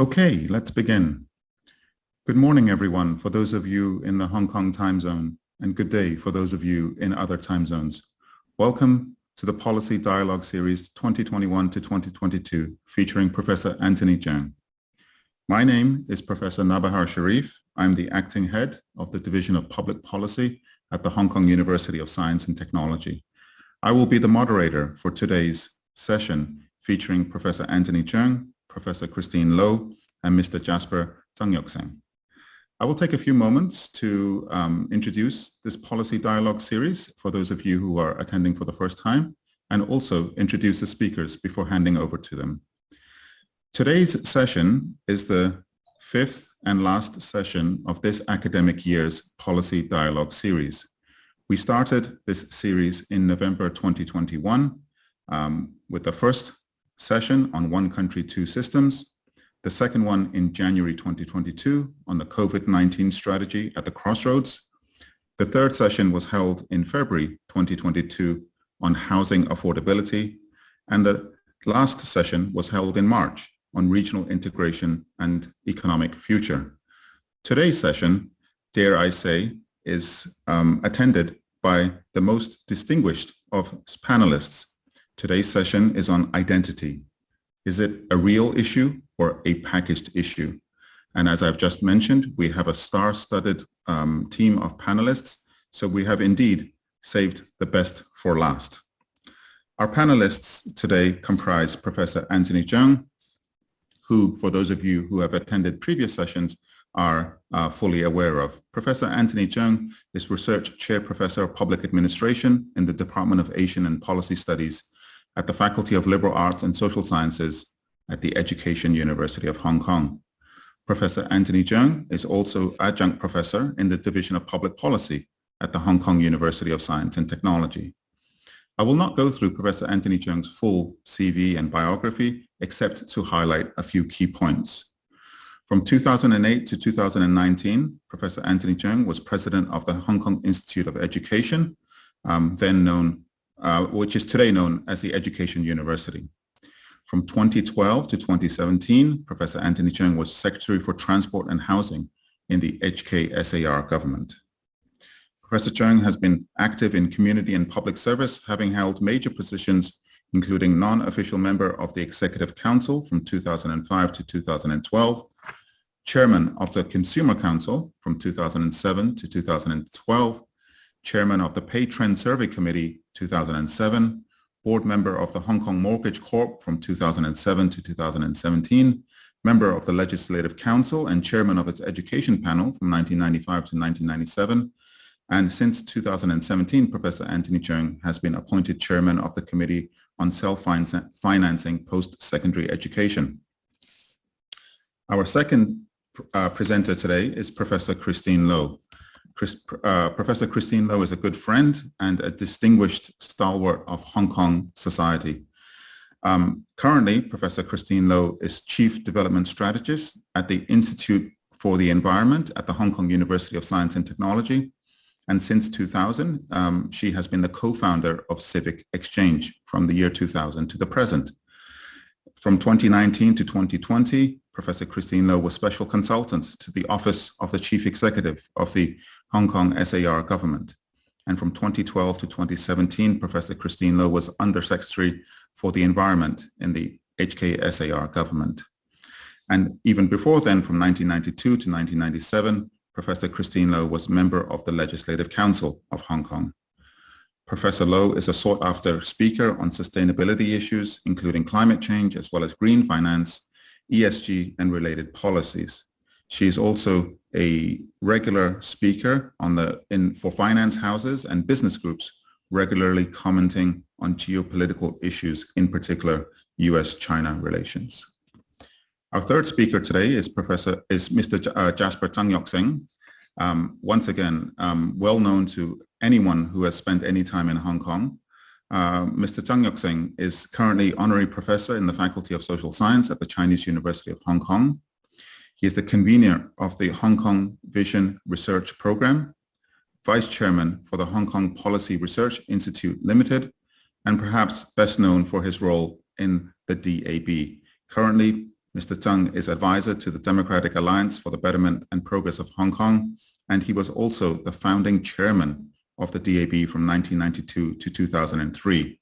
Okay, let's begin. Good morning, everyone, for those of you in the Hong Kong time zone, and good day for those of you in other time zones. Welcome to the Policy Dialogue Series 2021 to 2022, featuring Professor Anthony Zhang. My name is Professor Nabahar Sharif. I'm the acting head of the Division of Public Policy at the Hong Kong University of Science and Technology. I will be the moderator for today's session, featuring Professor Anthony Zhang, Professor Christine Lo, and Mr. Jasper Zhang. I will take a few moments to introduce this policy dialogue series for those of you who are attending for the first time, and also introduce the speakers before handing over to them. Today's session is the fifth and last session of this academic year's policy dialogue series. We started this series in November 2021 with the first session on One Country, Two Systems, the second one in January 2022 on the COVID-19 strategy at the crossroads. The third session was held in February 2022 on housing affordability, and the last session was held in March on regional integration and economic future. Today's session, dare I say, is attended by the most distinguished of panelists. Today's session is on identity. Is it a real issue or a packaged issue? And as I've just mentioned, we have a star-studded team of panelists, so we have indeed saved the best for last. Our panelists today comprise Professor Anthony Zhang, who, for those of you who have attended previous sessions, are fully aware of. Professor Anthony Zhang is Research Chair Professor of Public Administration in the Department of Asian and Policy Studies at the Faculty of Liberal Arts and Social Sciences at the Education University of Hong Kong. Professor Anthony Zhang is also Adjunct Professor in the Division of Public Policy at the Hong Kong University of Science and Technology. I will not go through Professor Anthony Zhang's full CV and biography, except to highlight a few key points. From 2008 to 2019, Professor Anthony Zhang was president of the Hong Kong Institute of Education, which is today known as the Education University. From 2012 to 2017, Professor Anthony Chung was Secretary for Transport and Housing in the HKSAR government. Professor Chung has been active in community and public service, having held major positions, including non-official member of the Executive Council from 2005 to 2012, Chairman of the Consumer Council from 2007 to 2012, Chairman of the Pay Trend Survey Committee 2007, Board Member of the Hong Kong Mortgage Corp from 2007 to 2017, Member of the Legislative Council and Chairman of its Education Panel from 1995 to 1997, and since 2017, Professor Anthony Chung has been appointed Chairman of the Committee on Self-Financing Post-Secondary Education. Our second presenter today is Professor Christine Lo. Professor Christine Lo is a good friend and a distinguished stalwart of Hong Kong society. Currently, Professor Christine Lo is Chief Development Strategist at the Institute for the Environment at the Hong Kong University of Science and Technology. And since 2000, she has been the co-founder of Civic Exchange from the year 2000 to the present. From 2019 to 2020, Professor Christine Lo was Special Consultant to the Office of the Chief Executive of the Hong Kong SAR government. And from 2012 to 2017, Professor Christine Lo was Undersecretary for the Environment in the HKSAR government. And even before then, from 1992 to 1997, Professor Christine Lo was member of the Legislative Council of Hong Kong. Professor Lo is a sought-after speaker on sustainability issues, including climate change, as well as green finance, ESG, and related policies. She is also a regular speaker for finance houses and business groups, regularly commenting on geopolitical issues, in particular US-China relations. Our third speaker today is Mr. Jasper Zhang. Once again, well known to anyone who has spent any time in Hong Kong. Mr. Zhang is currently Honorary Professor in the Faculty of Social Science at the Chinese University of Hong Kong. He is the convener of the Hong Kong Vision Research Program, Vice Chairman for the Hong Kong Policy Research Institute Limited, and perhaps best known for his role in the DAB. Currently, Mr. Chung is advisor to the Democratic Alliance for the Betterment and Progress of Hong Kong, and he was also the founding chairman of the DAB from 1992 to 2003.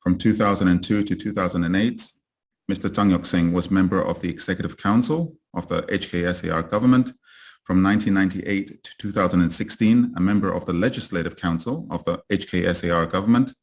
From 2002 to 2008, Mr. Zhang Yoxing was member of the Executive Council of the HKSAR government. From 1998 to 2016, a member of the Legislative Council of the HKSAR government,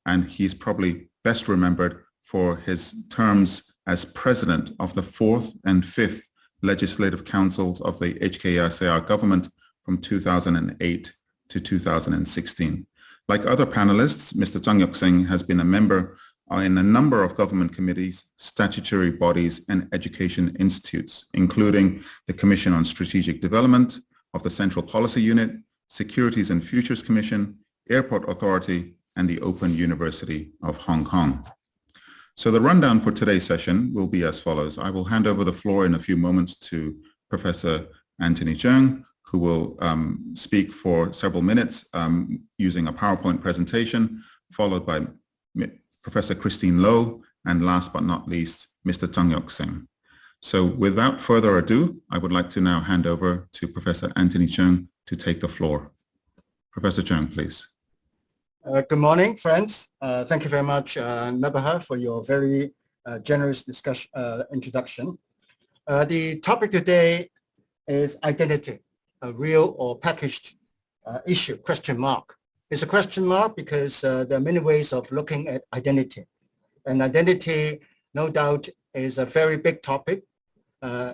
and he's probably best remembered for his terms as president of the 4th and 5th Legislative Councils of the HKSAR government from 2008 to 2016. Like other panelists, Mr. Zhang Yoxing has been a member in a number of government committees, statutory bodies, and education institutes, including the Commission on Strategic Development of the Central Policy Unit, Securities and Futures Commission, Airport Authority, and the Open University of Hong Kong. So the rundown for today's session will be as follows. I will hand over the floor in a few moments to Professor Anthony Chung, who will speak for several minutes using a PowerPoint presentation, followed by Professor Christine Loh, and last but not least, Mr. Zhang Yoxing. So without further ado, I would like to now hand over to Professor Anthony Chung to take the floor. Professor Chung, please. Good morning, friends. Thank you very much, Nabaha, for your very generous introduction. The topic today is identity, a real or packaged issue, question mark. It's a question mark because there are many ways of looking at identity. And identity, no doubt, is a very big topic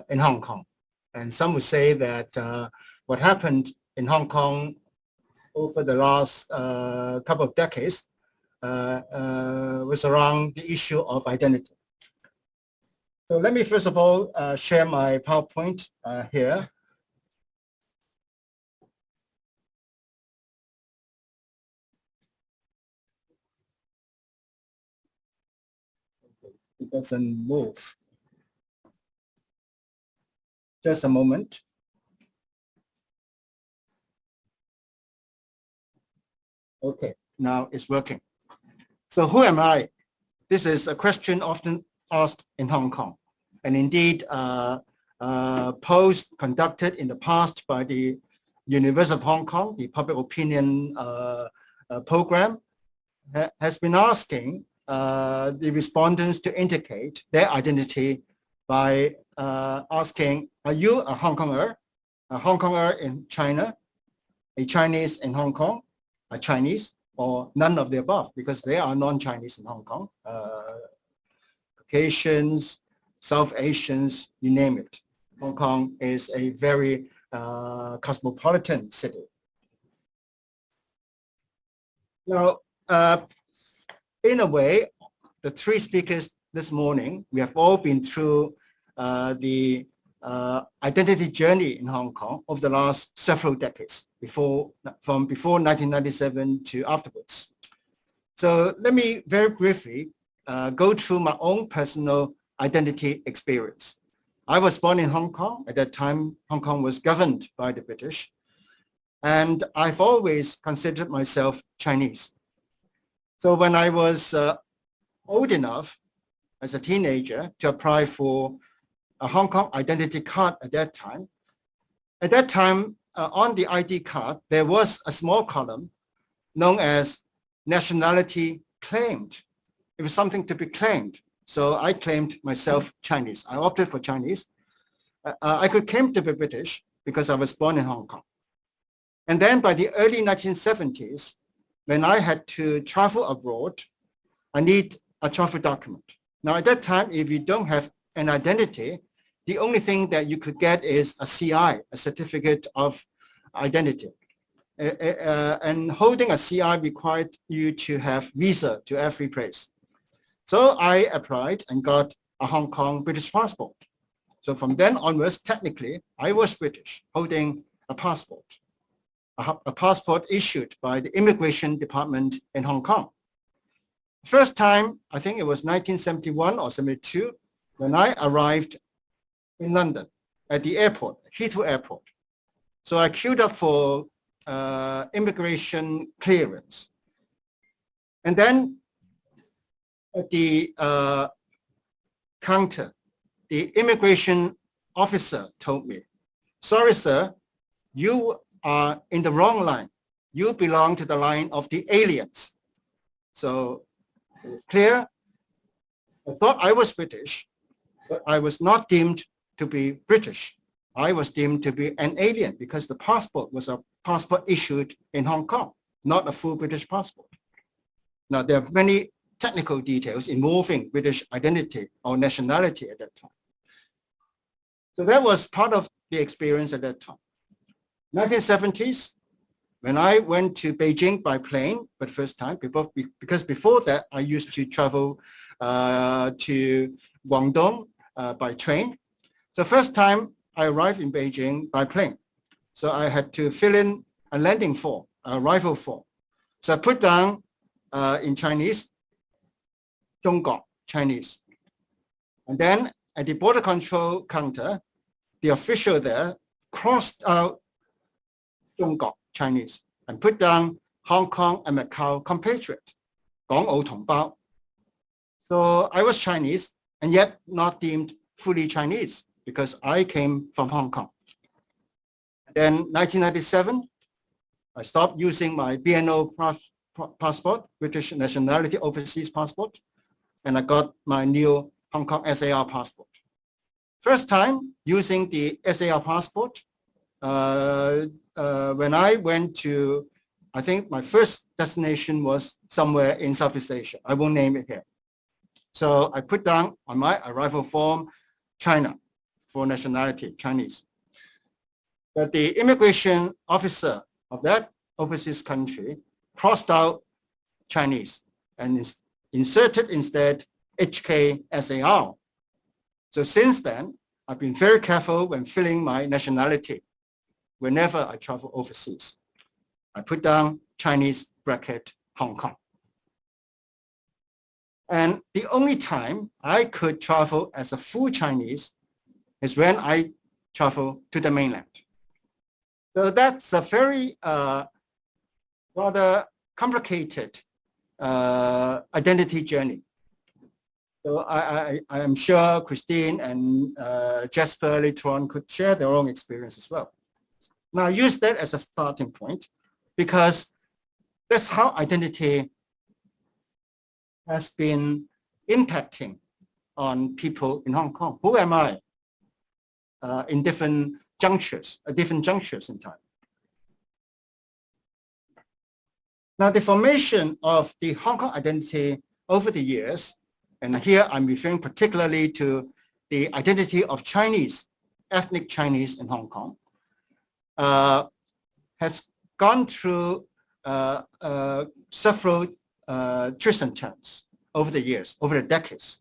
in Hong Kong. And some would say that what happened in Hong Kong over the last couple of decades was around the issue of identity. So let me first of all share my PowerPoint here. It doesn't move. Just a moment. Okay, now it's working. So who am I? This is a question often asked in Hong Kong. And indeed, polls conducted in the past by the University of Hong Kong, the public opinion program, has been asking the respondents to indicate their identity by asking, are you a Hong Konger in China, a Chinese in Hong Kong, a Chinese, or none of the above, because they are non-Chinese in Hong Kong, Caucasians, South Asians, you name it. Hong Kong is a very cosmopolitan city. Now, in a way, the three speakers this morning, we have all been through the identity journey in Hong Kong over the last several decades, from before 1997 to afterwards. So let me very briefly go through my own personal identity experience. I was born in Hong Kong. At that time, Hong Kong was governed by the British. And I've always considered myself Chinese. So when I was old enough as a teenager to apply for a Hong Kong identity card at that time on the ID card, there was a small column known as nationality claimed. It was something to be claimed. So I claimed myself Chinese. I opted for Chinese. I could claim to be British because I was born in Hong Kong. And then by the early 1970s, when I had to travel abroad, I need a travel document. Now at that time, if you don't have an identity, the only thing that you could get is a CI, a certificate of identity. And holding a CI required you to have visa to every place. So I applied and got a Hong Kong British passport. So from then onwards, technically, I was British, holding a passport issued by the Immigration Department in Hong Kong. First time, I think it was 1971 or 72, when I arrived in London at the airport, Heathrow Airport. So I queued up for immigration clearance. And then at the counter, the immigration officer told me, sorry, sir, you are in the wrong line. You belong to the line of the aliens. So it's clear. I thought I was British, but I was not deemed to be British. I was deemed to be an alien because the passport was a passport issued in Hong Kong, not a full British passport. Now, there are many technical details involving British identity or nationality at that time. So that was part of the experience at that time. 1970s, when I went to Beijing by plane for the first time, because before that, I used to travel to Guangdong by train. So first time I arrived in Beijing by plane. So I had to fill in a landing form, a arrival form. So I put down in Chinese, 中國, Chinese. And then at the border control counter, the official there crossed out 中國, Chinese, and put down Hong Kong and Macau compatriot, 港澳同胞. So I was Chinese and yet not deemed fully Chinese because I came from Hong Kong. Then 1997, I stopped using my BNO passport, British nationality overseas passport, and I got my new Hong Kong SAR passport. First time using the SAR passport, when I went to, I think my first destination was somewhere in Southeast Asia. I won't name it here. So I put down on my arrival form, China, for nationality, Chinese. But the immigration officer of that overseas country crossed out Chinese and inserted instead HK SAR. So since then, I've been very careful when filling my nationality whenever I travel overseas. I put down Chinese bracket Hong Kong. And the only time I could travel as a full Chinese is when I travel to the mainland. So that's a very rather complicated identity journey. So I am sure Christine and Jasper later on could share their own experience as well. Now I use that as a starting point because that's how identity has been impacting on people in Hong Kong. Who am I in different junctures in time? Now the formation of the Hong Kong identity over the years, and here I'm referring particularly to the identity of Chinese, ethnic Chinese in Hong Kong, has gone through several twists and turns over the years, over the decades.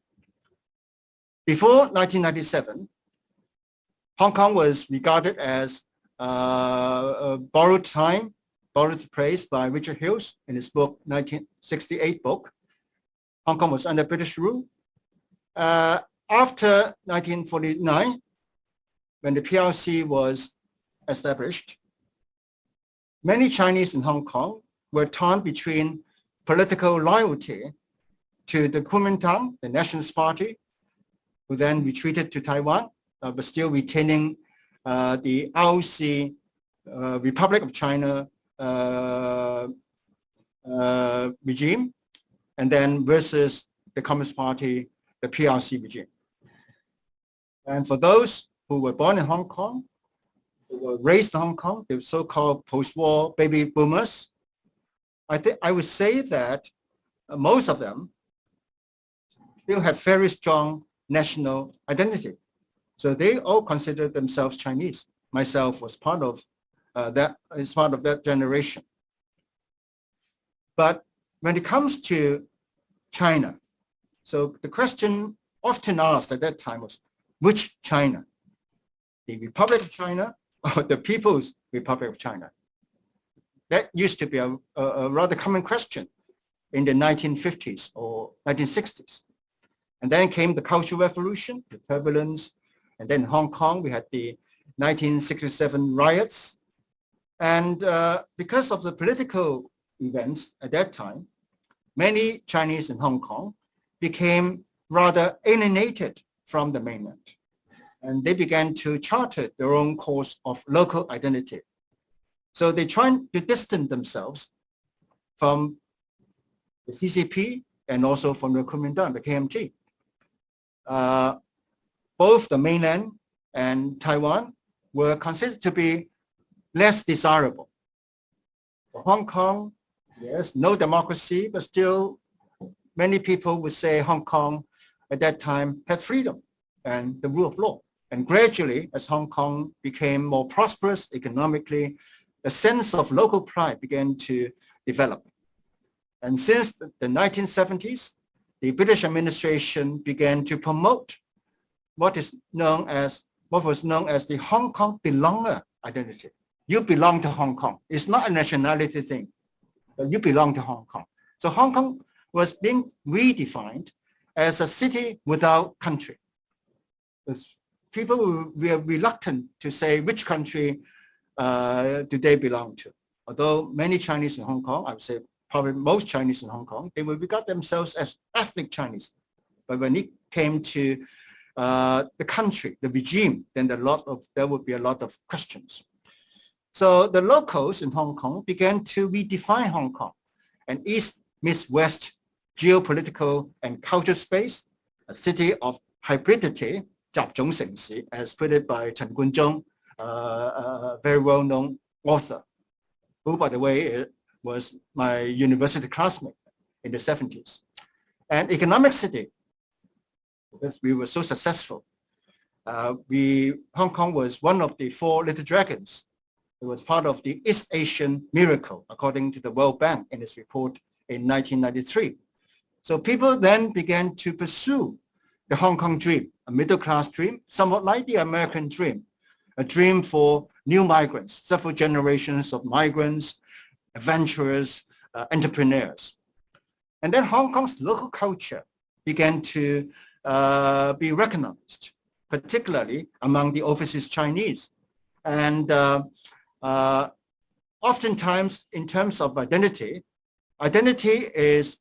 Before 1997, Hong Kong was regarded as borrowed time, borrowed place by Richard Hughes in his book, 1968 book. Hong Kong was under British rule. After 1949, when the PRC was established, many Chinese in Hong Kong were torn between political loyalty to the Kuomintang, the Nationalist Party, who then retreated to Taiwan, but still retaining the ROC, Republic of China regime, and then versus the Communist Party, the PRC regime. And for those who were born in Hong Kong, who were raised in Hong Kong, the so-called post-war baby boomers, I would say that most of them still have very strong national identity. So they all consider themselves Chinese. Myself was part of that generation. But when it comes to China, so the question often asked at that time was, which China? The Republic of China or the People's Republic of China? That used to be a rather common question in the 1950s or 1960s. And then came the Cultural Revolution, the turbulence, and then in Hong Kong, we had the 1967 riots. And because of the political events at that time, many Chinese in Hong Kong became rather alienated from the mainland. And they began to charter their own course of local identity. So they tried to distance themselves from the CCP and also from the Kuomintang, the KMT. Both the mainland and Taiwan were considered to be less desirable. For Hong Kong, yes, no democracy, but still many people would say Hong Kong at that time had freedom and the rule of law. And gradually, as Hong Kong became more prosperous economically, a sense of local pride began to develop. And since the 1970s, the British administration began to promote what was known as the Hong Kong belonger identity. You belong to Hong Kong. It's not a nationality thing, but you belong to Hong Kong. So Hong Kong was being redefined as a city without country. People were reluctant to say which country do they belong to. Although many Chinese in Hong Kong, I would say probably most Chinese in Hong Kong, they would regard themselves as ethnic Chinese. But when it came to the country, the regime, then there would be a lot of questions. So the locals in Hong Kong began to redefine Hong Kong, an East meets West geopolitical and cultural space, a city of hybridity, 集種城市, as put it by Chen Guizhong, a very well-known author, who, by the way, was my university classmate in the 70s. And economic city, because we were so successful. Hong Kong was one of the 4 little dragons. It was part of the East Asian miracle, according to the World Bank in its report in 1993. So people then began to pursue the Hong Kong dream, a middle-class dream, somewhat like the American dream, a dream for new migrants, several generations of migrants, adventurers, entrepreneurs. And then Hong Kong's local culture began to be recognized, particularly among the overseas Chinese. And oftentimes, in terms of identity is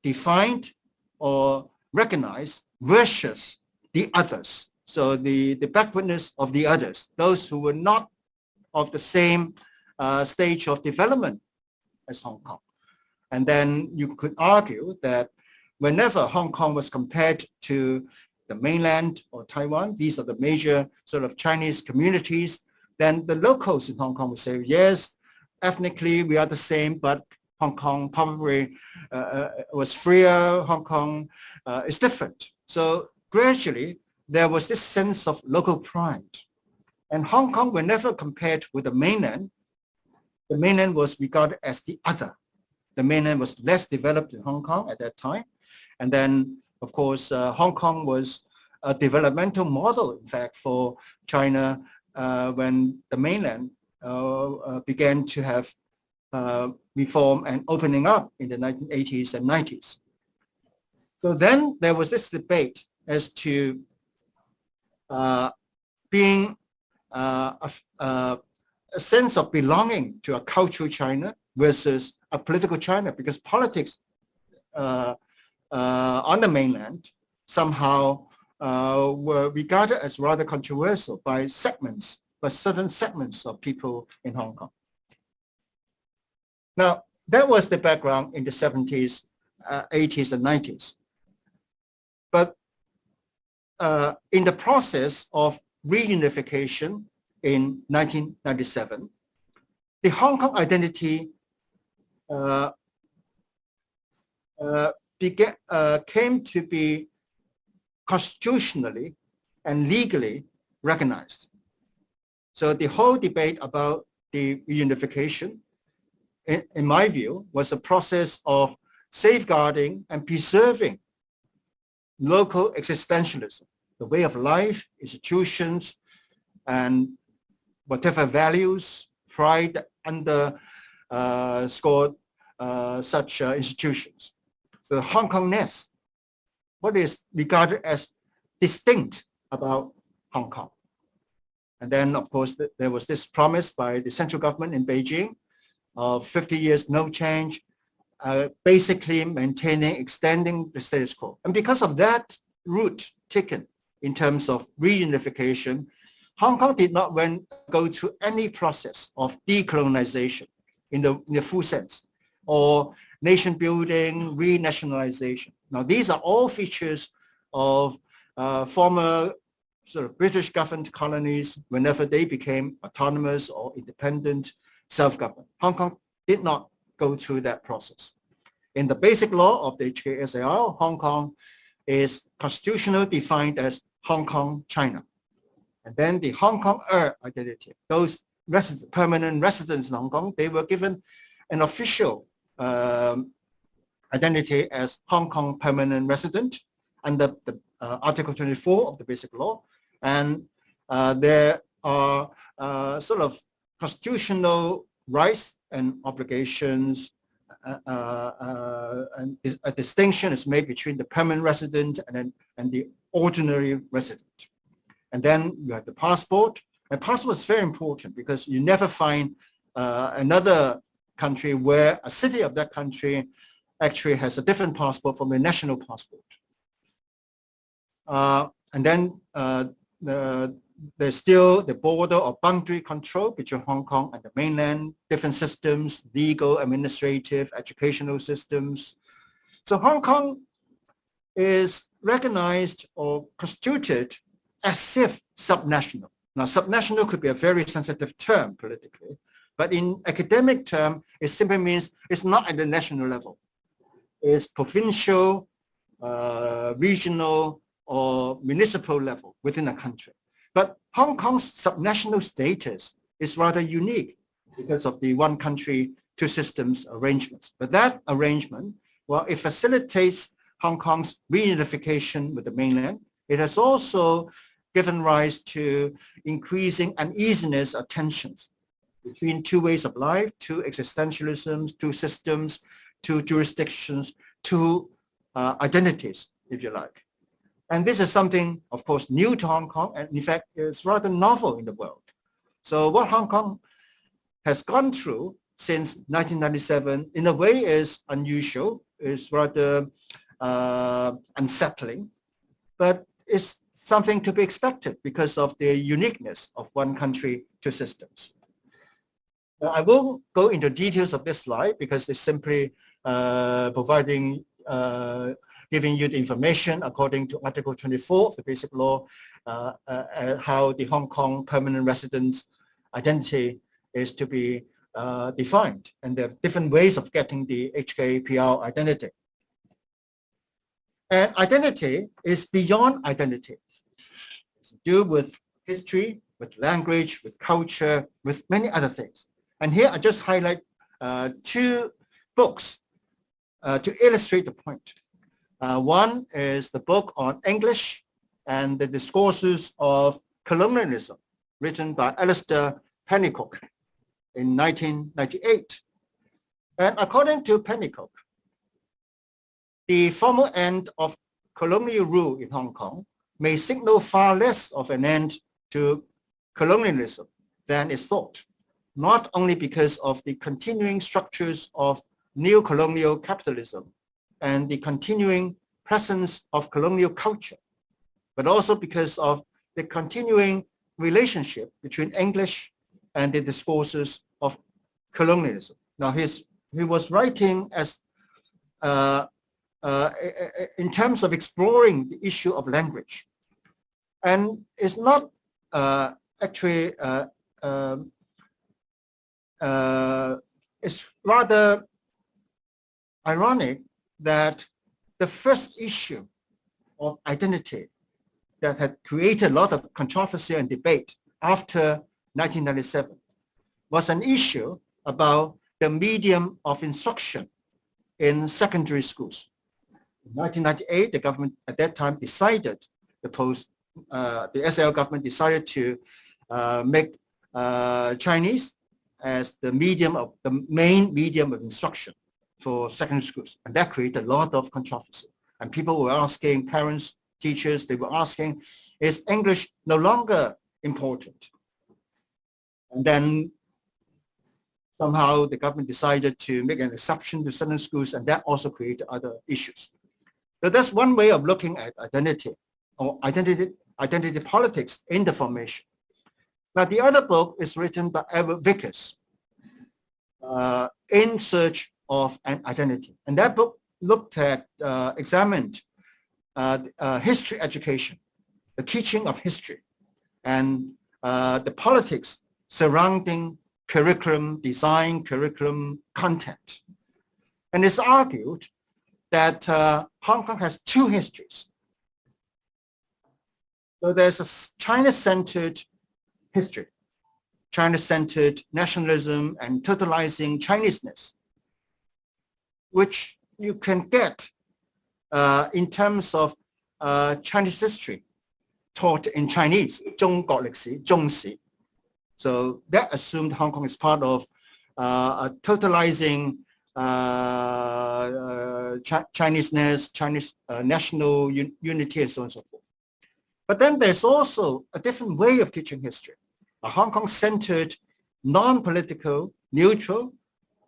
defined or recognized versus the others. So the backwardness of the others, those who were not of the same stage of development as Hong Kong. And then you could argue that whenever Hong Kong was compared to the mainland or Taiwan, these are the major sort of Chinese communities, then the locals in Hong Kong would say, yes, ethnically we are the same, but Hong Kong probably was freer, Hong Kong is different. So gradually, there was this sense of local pride. And Hong Kong, whenever compared with the mainland was regarded as the other. The mainland was less developed in Hong Kong at that time. And then, of course, Hong Kong was a developmental model, in fact, for China when the mainland began to have reform and opening up in the 1980s and 90s. So then there was this debate as to being a sense of belonging to a cultural China versus a political China, because politics on the mainland somehow were regarded as rather controversial by certain segments of people in Hong Kong. Now, that was the background in the 70s, 80s, and 90s. But in the process of reunification in 1997, the Hong Kong identity came to be constitutionally and legally recognized. So the whole debate about the reunification, in my view, was a process of safeguarding and preserving local existentialism, the way of life, institutions, and whatever values, pride underscored such institutions. So Hong Kongness, what is regarded as distinct about Hong Kong. And then, of course, there was this promise by the central government in Beijing of 50 years, no change, basically maintaining, extending the status quo. And because of that, route taken in terms of reunification, Hong Kong did not go through any process of decolonization in the full sense, or nation building, renationalization. Now, these are all features of former sort of British governed colonies whenever they became autonomous or independent self-government. Hong Kong did not go through that process. In the basic law of the HKSAR, Hong Kong is constitutionally defined as Hong Kong, China. And then the Hong Kong identity, those permanent residents in Hong Kong, they were given an official identity as Hong Kong permanent resident under the Article 24 of the Basic Law. And there are sort of constitutional rights and obligations, and a distinction is made between the permanent resident and the ordinary resident. And then you have the passport. And passport is very important because you never find another country where a city of that country actually has a different passport from the national passport. And then there's still the border or boundary control between Hong Kong and the mainland, different systems, legal, administrative, educational systems. So Hong Kong is recognized or constituted as if subnational. Now, subnational could be a very sensitive term politically, but in academic term, it simply means it's not at the national level. It's provincial, regional, or municipal level within a country. But Hong Kong's subnational status is rather unique because of the one country, two systems arrangements. But that arrangement, well, it facilitates Hong Kong's reunification with the mainland. It has also given rise to increasing uneasiness or tensions between two ways of life, two existentialisms, two systems, two jurisdictions, two identities, if you like. And this is something, of course, new to Hong Kong, and in fact, is rather novel in the world. So what Hong Kong has gone through since 1997, in a way, is unusual, is rather unsettling, but it's something to be expected because of the uniqueness of one country, two systems. Now, I won't go into details of this slide because it's simply giving you the information according to Article 24 of the Basic Law, how the Hong Kong permanent residence identity is to be defined. And there are different ways of getting the HKPR identity. And identity is beyond identity. It's to do with history, with language, with culture, with many other things. And here I just highlight two books to illustrate the point. One is the book on English and the Discourses of Colonialism, written by Alistair Pennycook in 1998. And according to Pennycook, the formal end of colonial rule in Hong Kong may signal far less of an end to colonialism than is thought, not only because of the continuing structures of neo-colonial capitalism and the continuing presence of colonial culture, but also because of the continuing relationship between English and the discourses of colonialism. Now, he was writing as in terms of exploring the issue of language, and it's not actually it's rather ironic that the first issue of identity that had created a lot of controversy and debate after 1997 was an issue about the medium of instruction in secondary schools. In 1998, the government at that time decided, the SAR government decided to make Chinese as the main medium of instruction for secondary schools. And that created a lot of controversy. And people were asking, parents, teachers, they were asking, is English no longer important? And then somehow the government decided to make an exception to certain schools, and that also created other issues. So that's one way of looking at identity or identity politics in the formation. Now, the other book is written by Edward Vickers, In Search of an Identity. And that book looked at, examined history education, the teaching of history, and the politics surrounding curriculum design, curriculum content. And it's argued that Hong Kong has two histories. So there's a China-centered history, China-centered nationalism and totalizing Chineseness, which you can get in terms of Chinese history taught in Chinese, 中國歷史, 中史. So that assumed Hong Kong is part of a totalizing Chineseness, Chinese national unity, and so on and so forth. But then there's also a different way of teaching history, a Hong Kong-centered, non-political, neutral,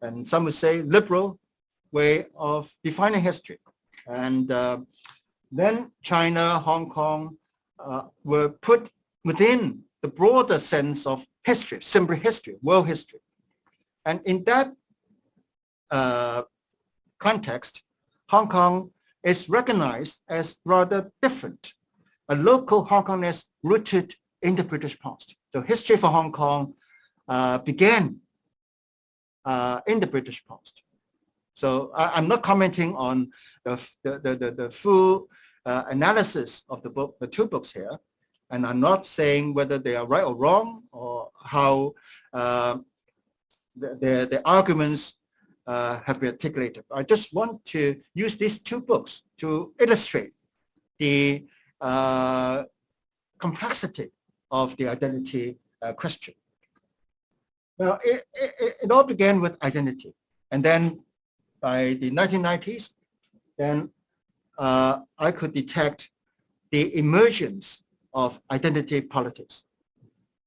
and some would say liberal way of defining history. And then China, Hong Kong were put within the broader sense of history, simply history, world history. And in that context, Hong Kong is recognized as rather different, a local Hong Kongness rooted in the British past. So history for Hong Kong began in the British past. So I'm not commenting on the full analysis of the book, the two books here, and I'm not saying whether they are right or wrong or how the arguments have been articulated. I just want to use these two books to illustrate the complexity of the identity question. Now, it all began with identity, and then by the 1990s, then I could detect the emergence of identity politics.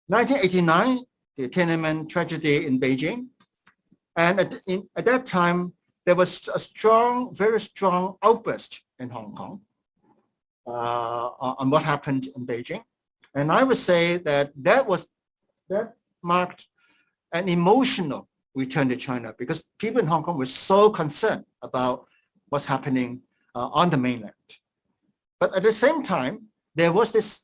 1989, the Tiananmen tragedy in Beijing, and at that time, there was a strong, very strong outburst in Hong Kong on what happened in Beijing. And I would say that that marked an emotional return to China because people in Hong Kong were so concerned about what's happening on the mainland. But at the same time, there was this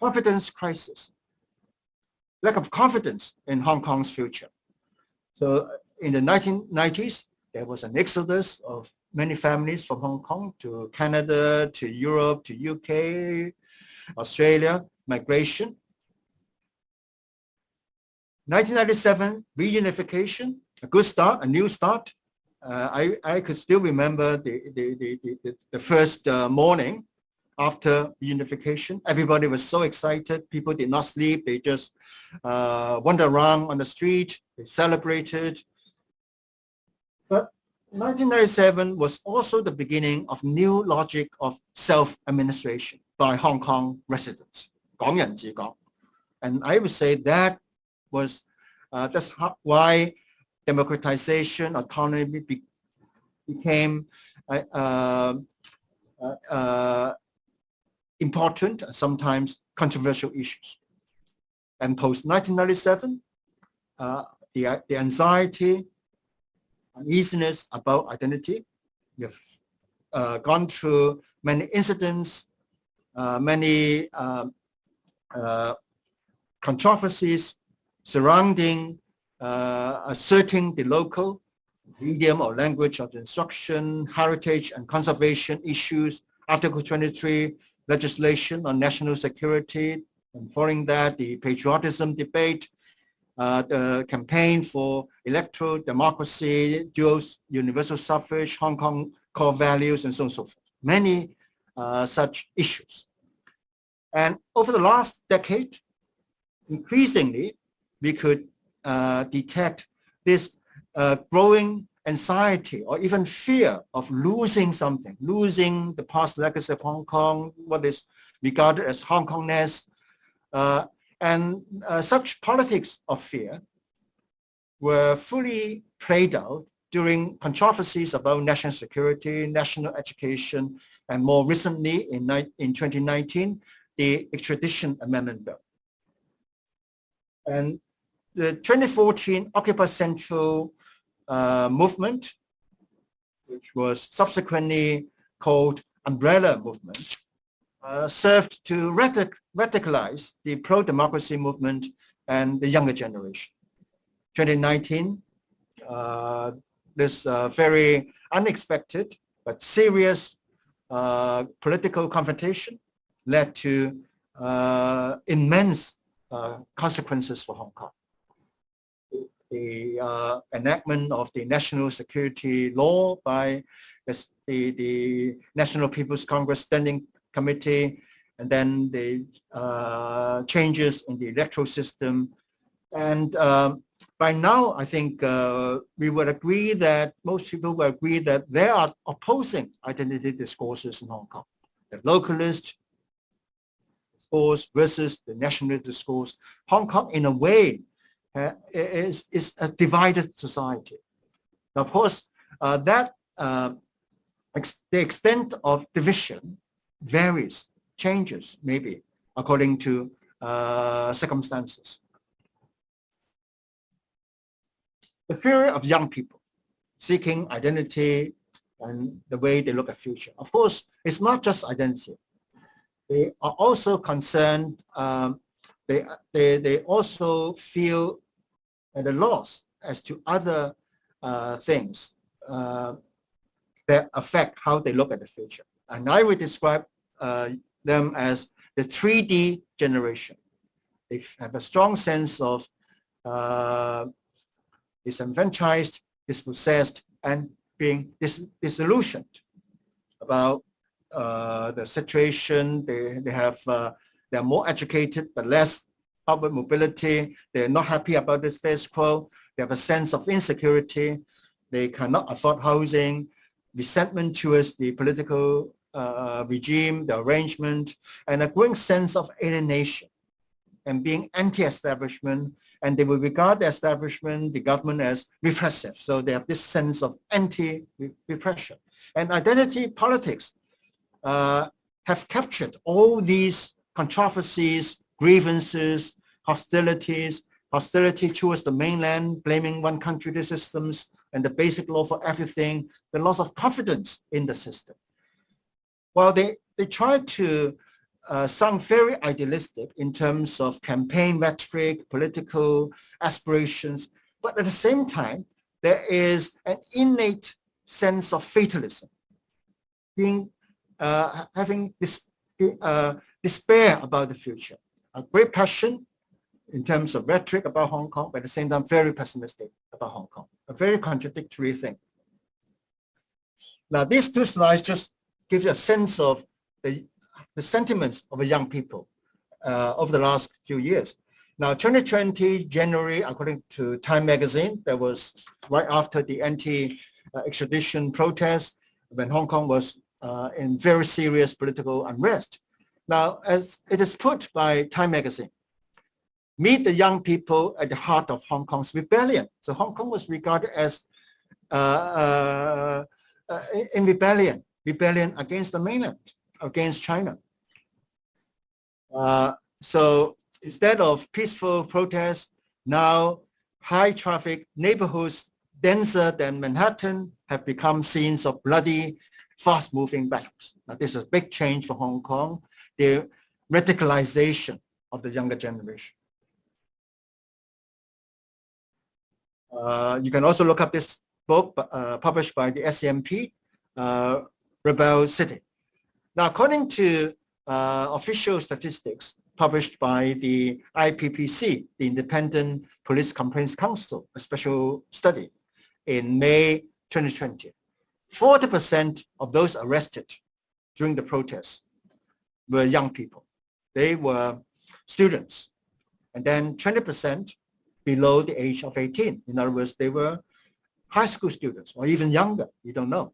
confidence crisis, lack of confidence in Hong Kong's future. So in the 1990s, there was an exodus of many families from Hong Kong to Canada, to Europe, to UK, Australia, migration. 1997, reunification, a good start, a new start. I could still remember the first morning after reunification. Everybody was so excited. People did not sleep. They just wandered around on the street. They celebrated. But 1997 was also the beginning of new logic of self-administration by Hong Kong residents, 港人治港. And I would say that was that's why democratization, autonomy became important, sometimes controversial issues. And post-1997, the anxiety, uneasiness about identity, we've gone through many incidents, many controversies surrounding asserting the local medium or language of instruction, heritage and conservation issues, Article 23 legislation on national security, and following that, the patriotism debate, the campaign for electoral democracy, dual universal suffrage, Hong Kong core values, and so on and so forth. Many such issues. And over the last decade, increasingly, we could detect this growing anxiety or even fear of losing something, losing the past legacy of Hong Kong, what is regarded as Hong Kongness. And such politics of fear were fully played out during controversies about national security, national education, and more recently in 2019, the Extradition Amendment Bill. And the 2014 Occupy Central movement, which was subsequently called Umbrella Movement, served to radicalize the pro-democracy movement and the younger generation. 2019, this very unexpected but serious political confrontation led to immense consequences for Hong Kong. The enactment of the national security law by the National People's Congress Standing Committee, and then the changes in the electoral system. And by now, I think we would agree that most people will agree that there are opposing identity discourses in Hong Kong. The localist discourse versus the nationalist discourse. Hong Kong, in a way, is a divided society. Now, of course, the extent of division varies, changes maybe according to circumstances. The fear of young people seeking identity and the way they look at future. Of course, it's not just identity. They are also concerned, they also feel at a loss as to other things that affect how they look at the future. And I would describe them as the 3D generation. They have a strong sense of disenfranchised, dispossessed, and being disillusioned about the situation. They are more educated but less upward mobility. They're not happy about the status quo. They have a sense of insecurity. They cannot afford housing, resentment towards the political regime, the arrangement, and a growing sense of alienation and being anti-establishment. And they will regard the establishment, the government, as repressive. So they have this sense of anti-repression. And identity politics have captured all these controversies, grievances, hostilities, hostility towards the mainland, blaming one country to systems, and the basic law for everything, the loss of confidence in the system. While they try to sound very idealistic in terms of campaign rhetoric, political aspirations, but at the same time, there is an innate sense of fatalism, having this despair about the future, a great passion in terms of rhetoric about Hong Kong, but at the same time, very pessimistic about Hong Kong, a very contradictory thing. Now, these two slides just give you a sense of the sentiments of the young people over the last few years. Now, 2020, January, according to Time magazine, that was right after the anti-extradition protest, when Hong Kong was in very serious political unrest. Now, as it is put by Time magazine, meet the young people at the heart of Hong Kong's rebellion. So Hong Kong was regarded as in rebellion against the mainland, against China. So instead of peaceful protests, now high traffic neighborhoods denser than Manhattan have become scenes of bloody, fast moving battles. Now this is a big change for Hong Kong, the radicalization of the younger generation. You can also look up this book published by the SCMP, Rebel City. Now, according to official statistics published by the IPPC, the Independent Police Complaints Council, a special study in May 2020, 40% of those arrested during the protests were young people. They were students. And then 20% below the age of 18. In other words, they were high school students or even younger. You don't know.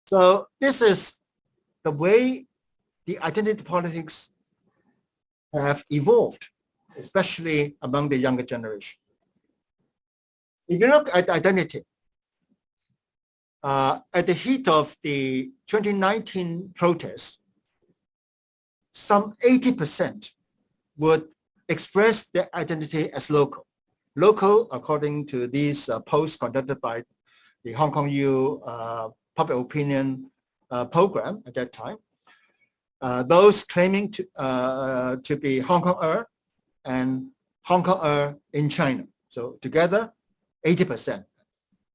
So this is the way the identity politics have evolved, especially among the younger generation. If you look at identity, at the heat of the 2019 protests, some 80% would express their identity as local. Local, according to these polls conducted by the Hong Kong U public opinion program at that time, those claiming to be Hong Konger and Hong Konger in China. So together, 80%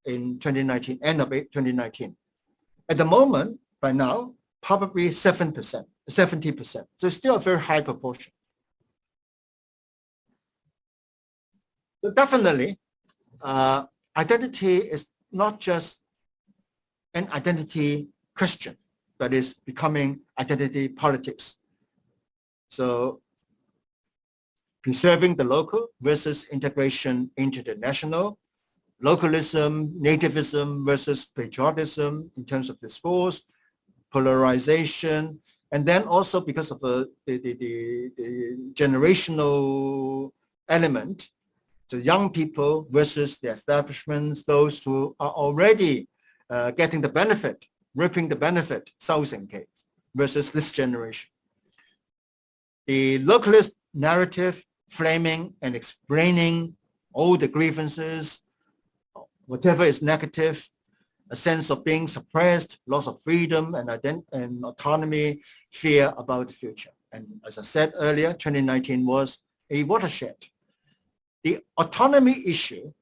in 2019, end of 2019. At the moment, by now, probably 7%, 70%. So still a very high proportion. So definitely, identity is not just an identity question, but is becoming identity politics. So preserving the local versus integration into the national, localism, nativism versus patriotism in terms of discourse, polarization, and then also because of the generational element, so young people versus the establishments, those who are already getting the benefit, reaping the benefit, Southern Cape, versus this generation. The localist narrative framing and explaining all the grievances, whatever is negative, a sense of being suppressed, loss of freedom and autonomy, fear about the future. And as I said earlier, 2019 was a watershed. The autonomy issue,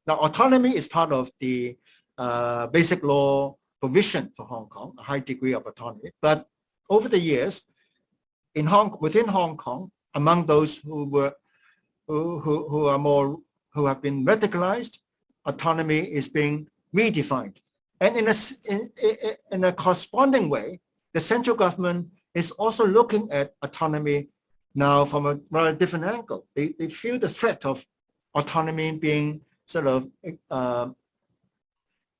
now autonomy is part of the basic law provision for Hong Kong, a high degree of autonomy. But over the years, within Hong Kong, among those who have been radicalized, autonomy is being redefined. And in a corresponding way, the central government is also looking at autonomy now from a rather different angle. They feel the threat of autonomy being sort of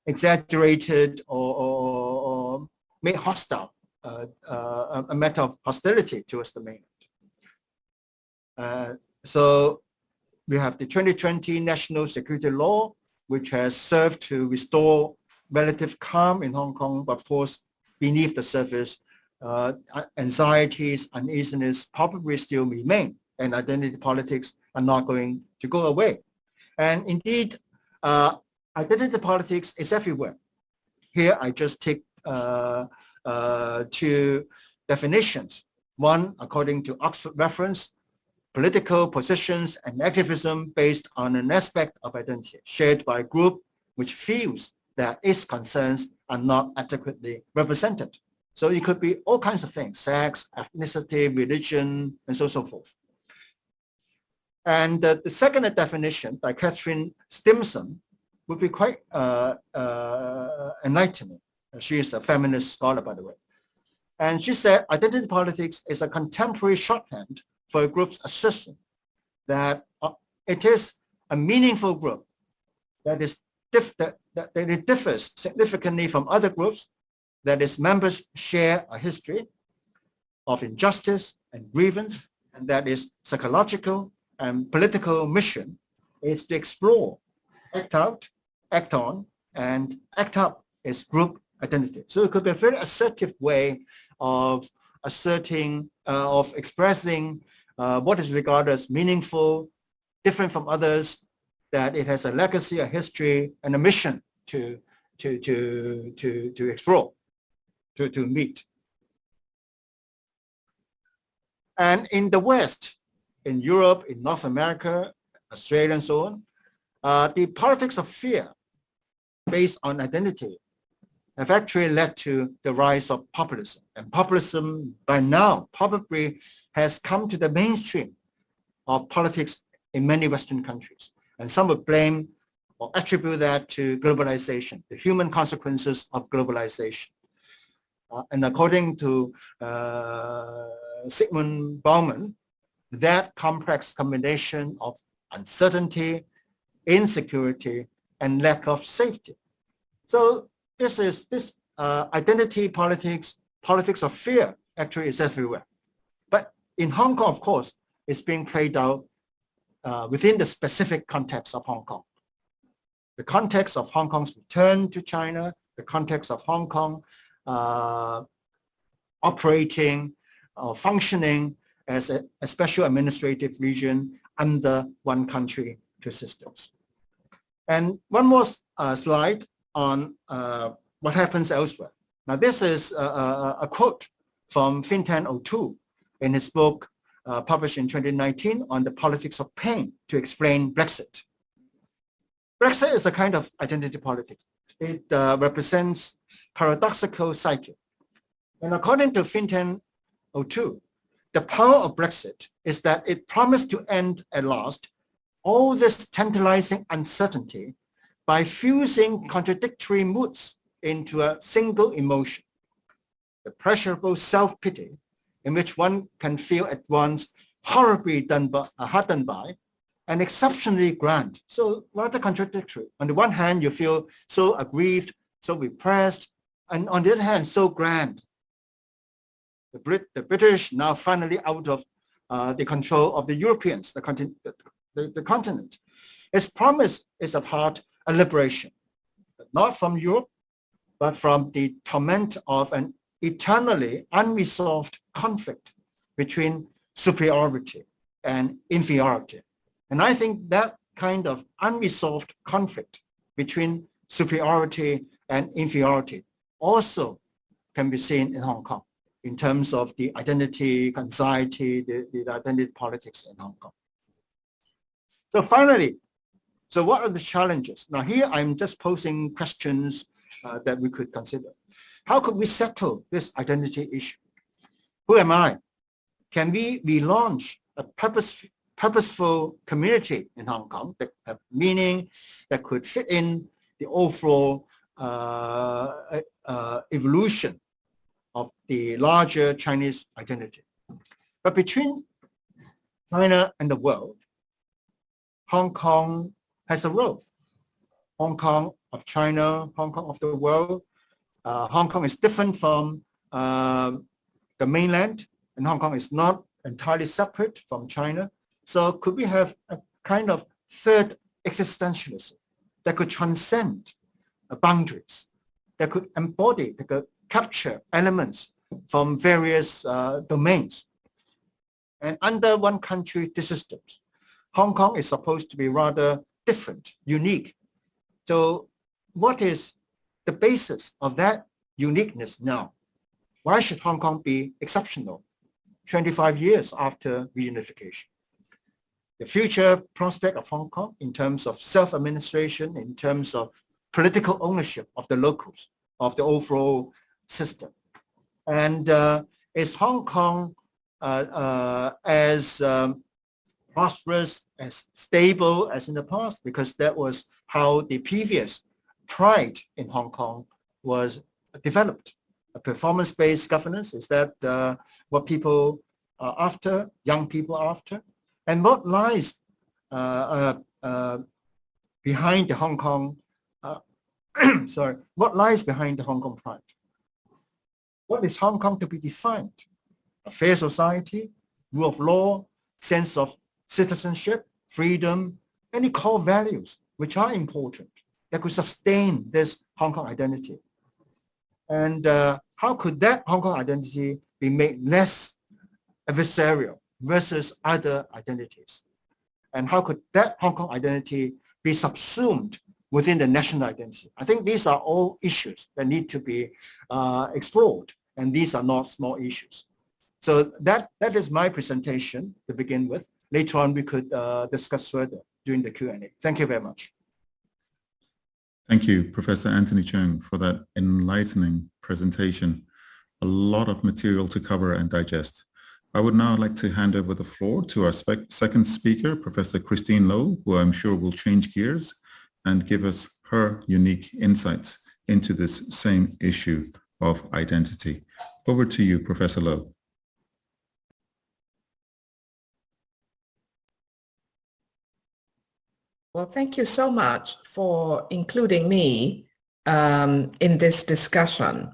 exaggerated or made hostile, a matter of hostility towards the mainland. So we have the 2020 National Security Law, which has served to restore relative calm in Hong Kong, but of course, beneath the surface, anxieties, uneasiness probably still remain, and identity politics are not going to go away. And indeed, identity politics is everywhere. Here, I just take two definitions. One, according to Oxford reference, political positions and activism based on an aspect of identity shared by a group which feels that its concerns are not adequately represented. So it could be all kinds of things, sex, ethnicity, religion, and so forth. And the second definition by Catherine Stimson would be quite enlightening. She is a feminist scholar, by the way. And she said, identity politics is a contemporary shorthand for a group's assertion that it is a meaningful group that it differs significantly from other groups, that its members share a history of injustice and grievance, and that its psychological and political mission is to explore, act out, act on, and act up its group identity. So it could be a very assertive way of asserting, of expressing what is regarded as meaningful, different from others, that it has a legacy, a history, and a mission to explore, to meet. And in the West, in Europe, in North America, Australia, and so on, the politics of fear based on identity have actually led to the rise of populism. And populism by now probably has come to the mainstream of politics in many Western countries. And some would blame or attribute that to globalization, the human consequences of globalization. And according to Sigmund Bauman, that complex combination of uncertainty, insecurity, and lack of safety. So this identity politics, politics of fear, actually is everywhere. But in Hong Kong, of course, it's being played out within the specific context of Hong Kong. the context of Hong Kong's return to China, the context of Hong Kong operating or functioning as a special administrative region under one country, two systems. And one more slide on what happens elsewhere. Now, this is a quote from Fintan O'Toole in his book published in 2019 on the politics of pain to explain Brexit. Brexit is a kind of identity politics. It represents paradoxical psyche. And according to Fintan O'Toole, the power of Brexit is that it promised to end at last all this tantalizing uncertainty by fusing contradictory moods into a single emotion, the pleasurable self-pity in which one can feel at once horribly heartened by and exceptionally grand. So rather contradictory. On the one hand, you feel so aggrieved, so repressed, and on the other hand, so grand. The British now finally out of the control of the Europeans, the continent. Its promise is at heart a liberation, not from Europe, but from the torment of an eternally unresolved conflict between superiority and inferiority. And I think that kind of unresolved conflict between superiority and inferiority also can be seen in Hong Kong in terms of the identity, anxiety, the identity politics in Hong Kong. So finally, so what are the challenges? Now here I'm just posing questions that we could consider. How could we settle this identity issue? Who am I? Can we relaunch a purposeful community in Hong Kong that have meaning, that could fit in the overall evolution of the larger Chinese identity? But between China and the world, Hong Kong has a role. Hong Kong of China, Hong Kong of the world. Hong Kong is different from the mainland, and Hong Kong is not entirely separate from China. So could we have a kind of third existentialism that could transcend boundaries, that could embody, that could capture elements from various domains? And under one country, two systems. Hong Kong is supposed to be rather different, unique. So what is the basis of that uniqueness now? Why should Hong Kong be exceptional 25 years after reunification? The future prospect of Hong Kong in terms of self-administration, in terms of political ownership of the locals, of the overall system. And is Hong Kong as prosperous, as stable as in the past? Because that was how the previous pride in Hong Kong was developed. A performance-based governance, is that what people are after, young people are after? And what lies behind the Hong Kong, what lies behind the Hong Kong pride? What is Hong Kong to be defined? A fair society, rule of law, sense of citizenship, freedom, any core values which are important that could sustain this Hong Kong identity. And how could that Hong Kong identity be made less adversarial versus other identities? And how could that Hong Kong identity be subsumed within the national identity? I think these are all issues that need to be explored, and these are not small issues. So that is my presentation to begin with. Later on, we could discuss further during the Q&A. Thank you very much. Thank you, Professor Anthony Chung, for that enlightening presentation. A lot of material to cover and digest. I would now like to hand over the floor to our second speaker, Professor Christine Low, who I'm sure will change gears and give us her unique insights into this same issue of identity. Over to you, Professor Low. Well, thank you so much for including me in this discussion.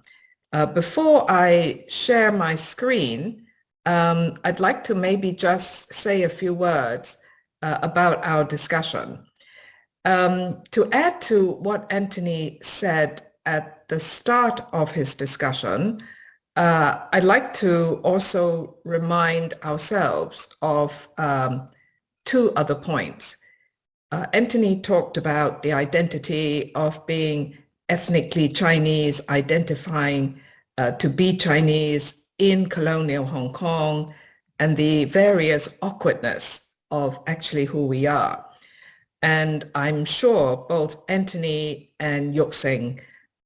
Before I share my screen, I'd like to maybe just say a few words about our discussion. To add to what Anthony said at the start of his discussion, I'd like to also remind ourselves of two other points. Anthony talked about the identity of being ethnically Chinese, identifying to be Chinese in colonial Hong Kong, and the various awkwardness of actually who we are. And I'm sure both Anthony and Yuxing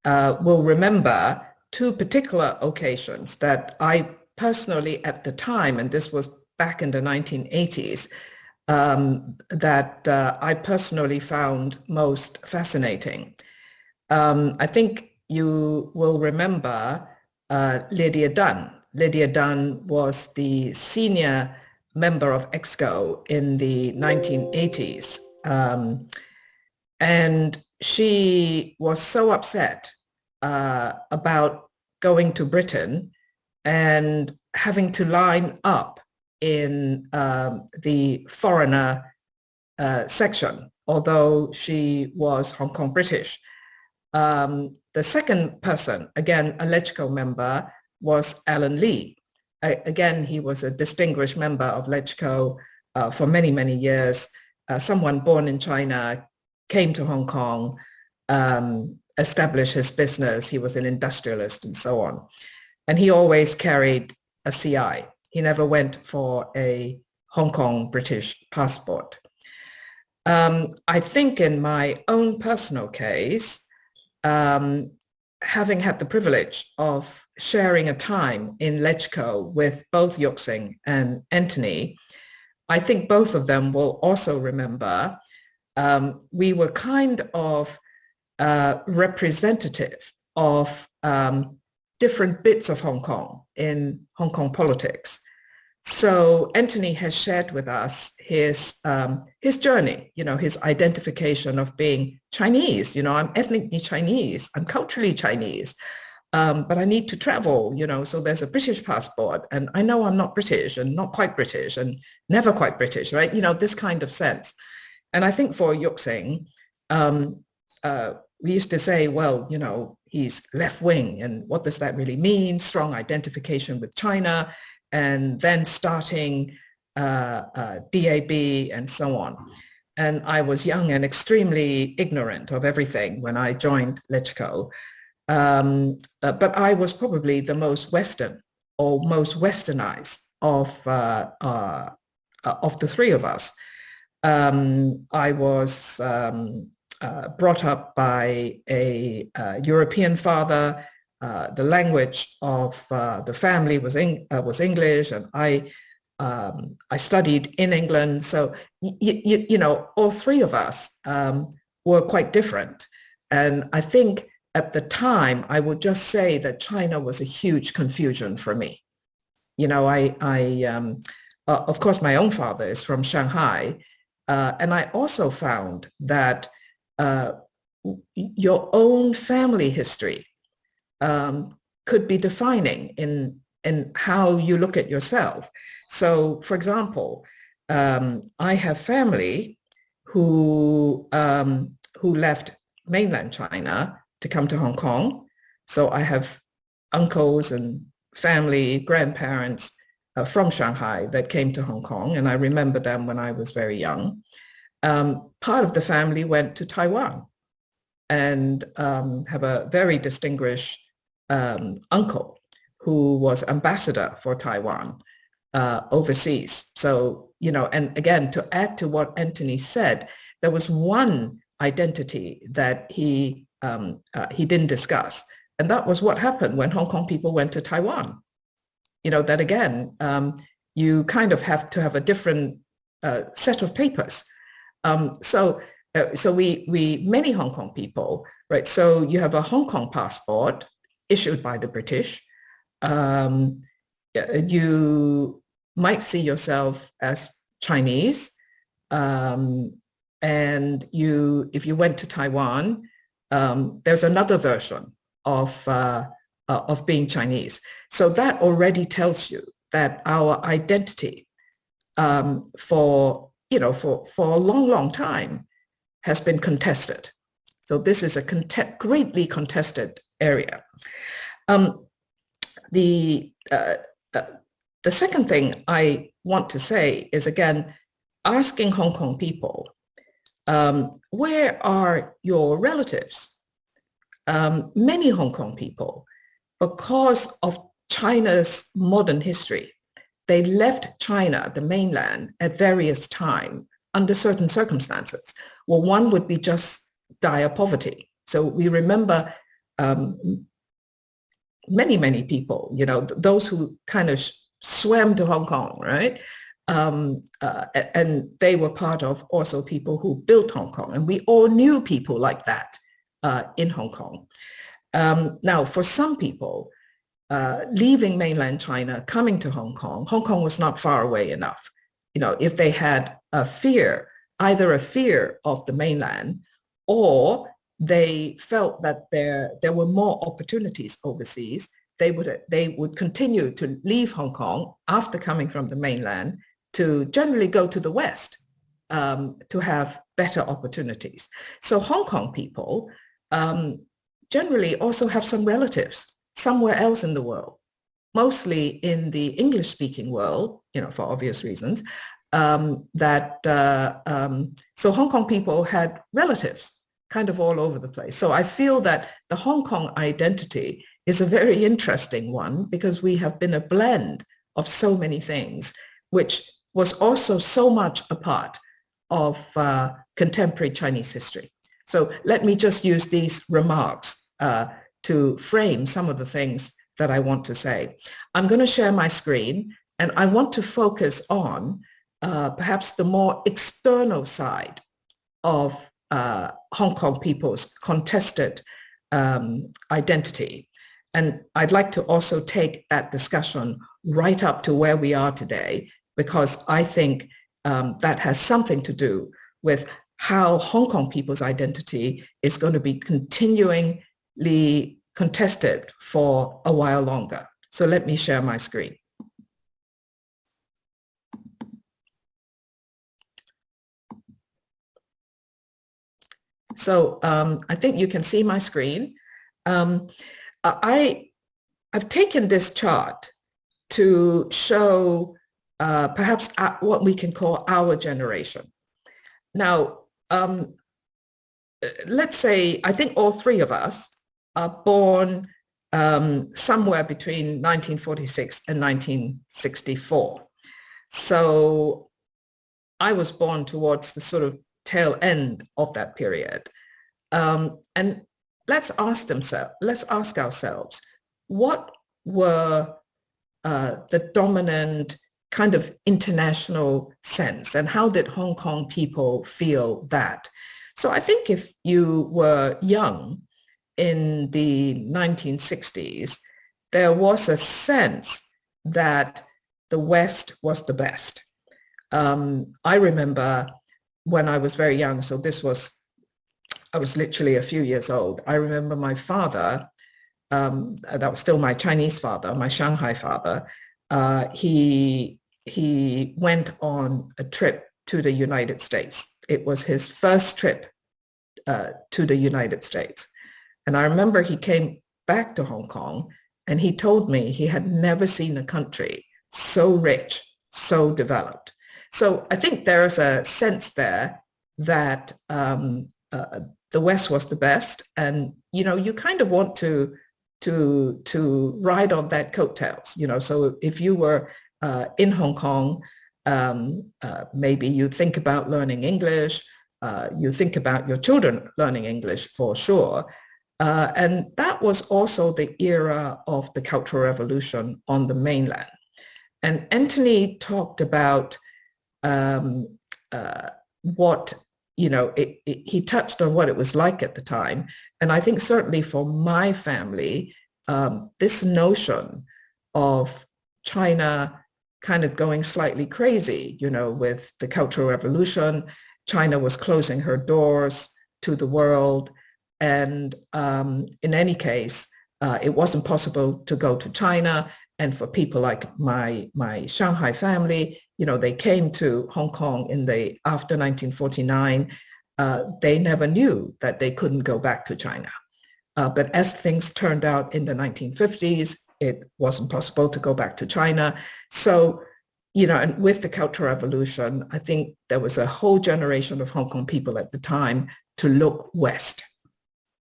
will remember two particular occasions that I personally at the time, and this was back in the 1980s, that I personally found most fascinating. I think you will remember Lydia Dunn. Lydia Dunn was the senior member of EXCO in the 1980s. And she was so upset about going to Britain and having to line up in the foreigner section, although she was Hong Kong British. The second person, again, a LegCo member, was Alan Lee. Again, he was a distinguished member of LegCo for many, many years. Someone born in China, came to Hong Kong, established his business. He was an industrialist and so on. And he always carried a CI. He never went for a Hong Kong British passport. I think in my own personal case, having had the privilege of sharing a time in LegCo with both Yuxing and Anthony, I think both of them will also remember we were kind of representative of different bits of Hong Kong in Hong Kong politics. So Anthony has shared with us his journey, his identification of being Chinese. I'm ethnically Chinese, I'm culturally Chinese, but I need to travel, so there's a British passport, and I know I'm not British and not quite British and never quite British, right? This kind of sense. And I think for Yuxing, we used to say, well, he's left wing, and what does that really mean? Strong identification with China, and then starting DAB and so on. And I was young and extremely ignorant of everything when I joined LegCo. But I was probably the most Western or most Westernized of the three of us. I was brought up by a European father. The language of the family was English, and I studied in England. So, all three of us were quite different. And I think at the time, I would just say that China was a huge confusion for me. Of course, my own father is from Shanghai. And I also found that your own family history could be defining in how you look at yourself. So, for example, I have family who left mainland China to come to Hong Kong. So I have uncles and family, grandparents from Shanghai that came to Hong Kong, and I remember them when I was very young. Part of the family went to Taiwan and have a very distinguished uncle who was ambassador for Taiwan overseas. So, and again, to add to what Anthony said, there was one identity that he didn't discuss. And that was what happened when Hong Kong people went to Taiwan. That again, you kind of have to have a different set of papers. So we many Hong Kong people, right? So you have a Hong Kong passport issued by the British. You might see yourself as Chinese, and if you went to Taiwan, there's another version of being Chinese. So that already tells you that our identity for a long, long time has been contested. So this is a greatly contested area. The second thing I want to say is, again, asking Hong Kong people, where are your relatives? Many Hong Kong people, because of China's modern history, they left China, the mainland, at various times under certain circumstances. Well, one would be just dire poverty. So we remember many people, those who kind of swam to Hong Kong, right? And they were part of also people who built Hong Kong. And we all knew people like that in Hong Kong. Now, for some people, leaving mainland China, coming to Hong Kong was not far away enough. If they had either a fear of the mainland, or they felt that there were more opportunities overseas, they would continue to leave Hong Kong after coming from the mainland to generally go to the West to have better opportunities. So Hong Kong people generally also have some relatives somewhere else in the world, mostly in the English-speaking world, for obvious reasons, so Hong Kong people had relatives kind of all over the place. So I feel that the Hong Kong identity is a very interesting one, because we have been a blend of so many things, which was also so much a part of contemporary Chinese history. So let me just use these remarks to frame some of the things that I want to say. I'm going to share my screen, and I want to focus on perhaps the more external side of Hong Kong people's contested identity. And I'd like to also take that discussion right up to where we are today, because I think that has something to do with how Hong Kong people's identity is going to be continually contested for a while longer. So let me share my screen. So I think you can see my screen. I've taken this chart to show perhaps what we can call our generation. Now, let's say, I think all three of us are born somewhere between 1946 and 1964. So I was born towards the sort of tail end of that period. And let's ask ourselves, what were the dominant kind of international sense, and how did Hong Kong people feel that? So I think if you were young in the 1960s, there was a sense that the West was the best. I remember when I was very young, so I was literally a few years old. I remember my father, that was still my Chinese father, my Shanghai father, he went on a trip to the United States. It was his first trip to the United States. And I remember he came back to Hong Kong, and he told me he had never seen a country so rich, so developed. So I think there's a sense there that the West was the best, and you kind of want to ride on that coattails. So if you were in Hong Kong, maybe you think about learning English, you think about your children learning English for sure. And that was also the era of the Cultural Revolution on the mainland. And Anthony talked about what, he touched on what it was like at the time. And I think certainly for my family, this notion of China kind of going slightly crazy, with the Cultural Revolution, China was closing her doors to the world. And in any case, it wasn't possible to go to China. And for people like my Shanghai family, they came to Hong Kong after 1949. they never knew that they couldn't go back to China. But as things turned out in the 1950s, it wasn't possible to go back to China. So, and with the Cultural Revolution, I think there was a whole generation of Hong Kong people at the time to look west,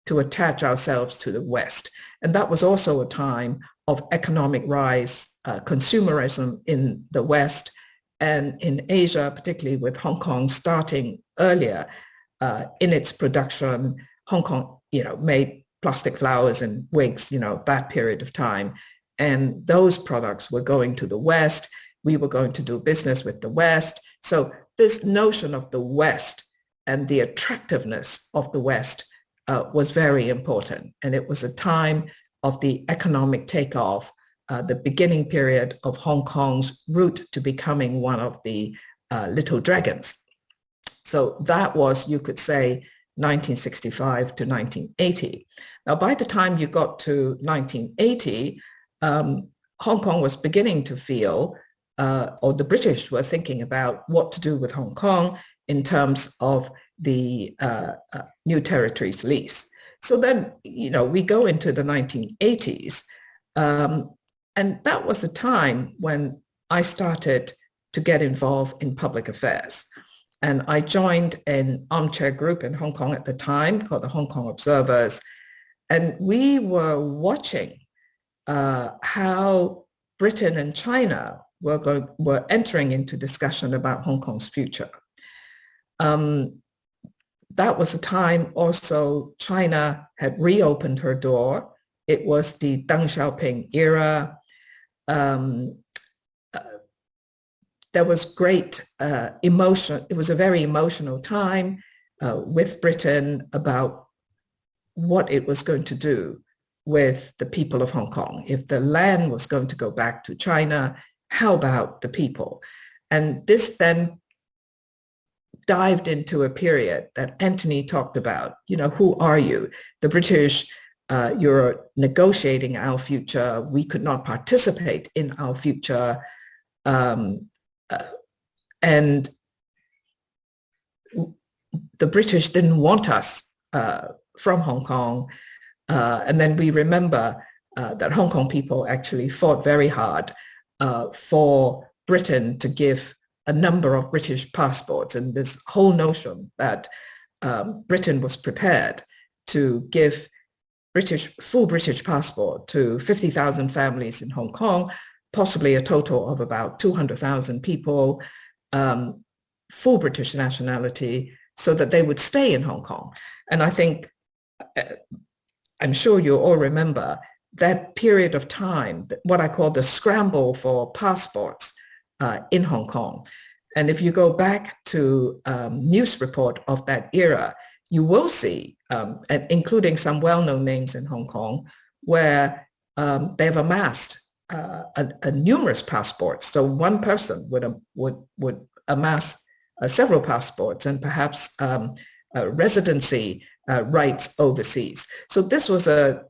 to attach ourselves to the West. And that was also a time of economic rise, consumerism in the West and in Asia, particularly with Hong Kong starting earlier in its production. Hong Kong, made plastic flowers and wigs, that period of time. And those products were going to the West. We were going to do business with the West. So this notion of the West and the attractiveness of the West was very important. And it was a time of the economic takeoff, the beginning period of Hong Kong's route to becoming one of the little dragons. So that was, you could say, 1965 to 1980. Now, by the time you got to 1980, Hong Kong was beginning to feel, or the British were thinking about what to do with Hong Kong in terms of the New Territories lease. So then, we go into the 1980s, and that was the time when I started to get involved in public affairs. And I joined an armchair group in Hong Kong at the time called the Hong Kong Observers. And we were watching how Britain and China were entering into discussion about Hong Kong's future. That was a time also China had reopened her door. It was the Deng Xiaoping era. There was great emotion. It was a very emotional time with Britain about what it was going to do with the people of Hong Kong. If the land was going to go back to China, how about the people? And this then dived into a period that Anthony talked about. Who are you? The British, you're negotiating our future. We could not participate in our future. And the British didn't want us from Hong Kong. And then we remember that Hong Kong people actually fought very hard for Britain to give a number of British passports, and this whole notion that Britain was prepared to give full British passport to 50,000 families in Hong Kong, possibly a total of about 200,000 people, full British nationality, so that they would stay in Hong Kong. And I think, I'm sure you all remember that period of time, what I call the scramble for passports in Hong Kong. And if you go back to news report of that era, you will see, including some well-known names in Hong Kong, where they've amassed numerous passports. So one person would amass several passports and perhaps residency rights overseas. So this was a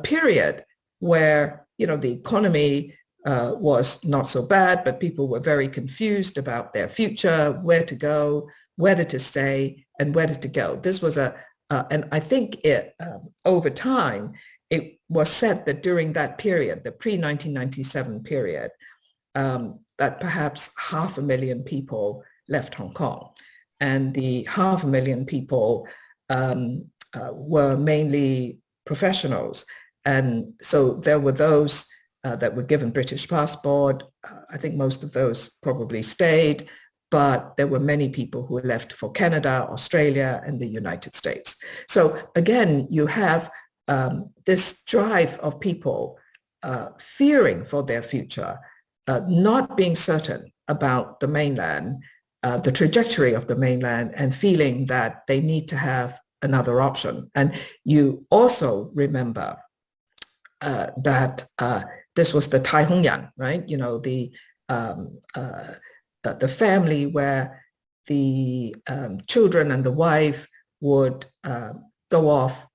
period where the economy was not so bad, but people were very confused about their future, where to go, whether to stay, and whether to go. This was and I think over time, it was said that during that period, the pre-1997 period, that perhaps 500,000 people left Hong Kong. And the 500,000 people were mainly professionals. And so there were those that were given British passport. I think most of those probably stayed, but there were many people who left for Canada, Australia, and the United States. So again, you have this drive of people fearing for their future, not being certain about the mainland, the trajectory of the mainland, and feeling that they need to have another option. And you also remember that this was the Tai Hong Yan, right? The family where the children and the wife would go off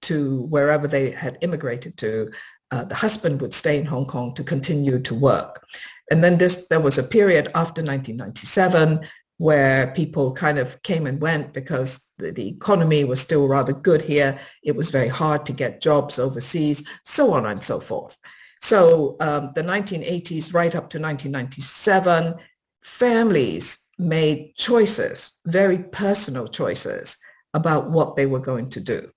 to wherever they had immigrated to. The husband would stay in Hong Kong to continue to work. And then there was a period after 1997 where people kind of came and went because the economy was still rather good here. It was very hard to get jobs overseas, so on and so forth. So the 1980s right up to 1997, families made choices, very personal choices about what they were going to do.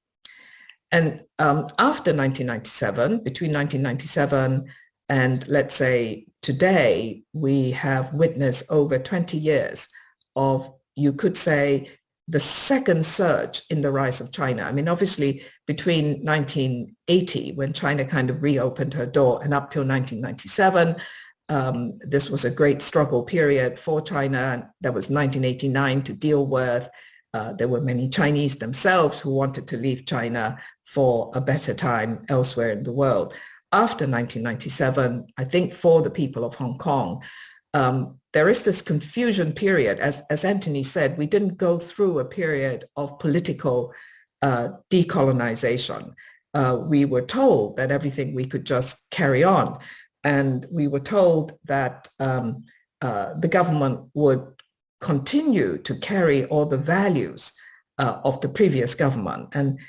And after 1997, between 1997 and let's say today, we have witnessed over 20 years of, you could say, the second surge in the rise of China. I mean, obviously, between 1980, when China kind of reopened her door, and up till 1997, this was a great struggle period for China. There was 1989 to deal with. There were many Chinese themselves who wanted to leave China for a better time elsewhere in the world. After 1997, I think for the people of Hong Kong, there is this confusion period. As Anthony said, we didn't go through a period of political decolonization. We were told that everything we could just carry on. And we were told that the government would continue to carry all the values of the previous government. And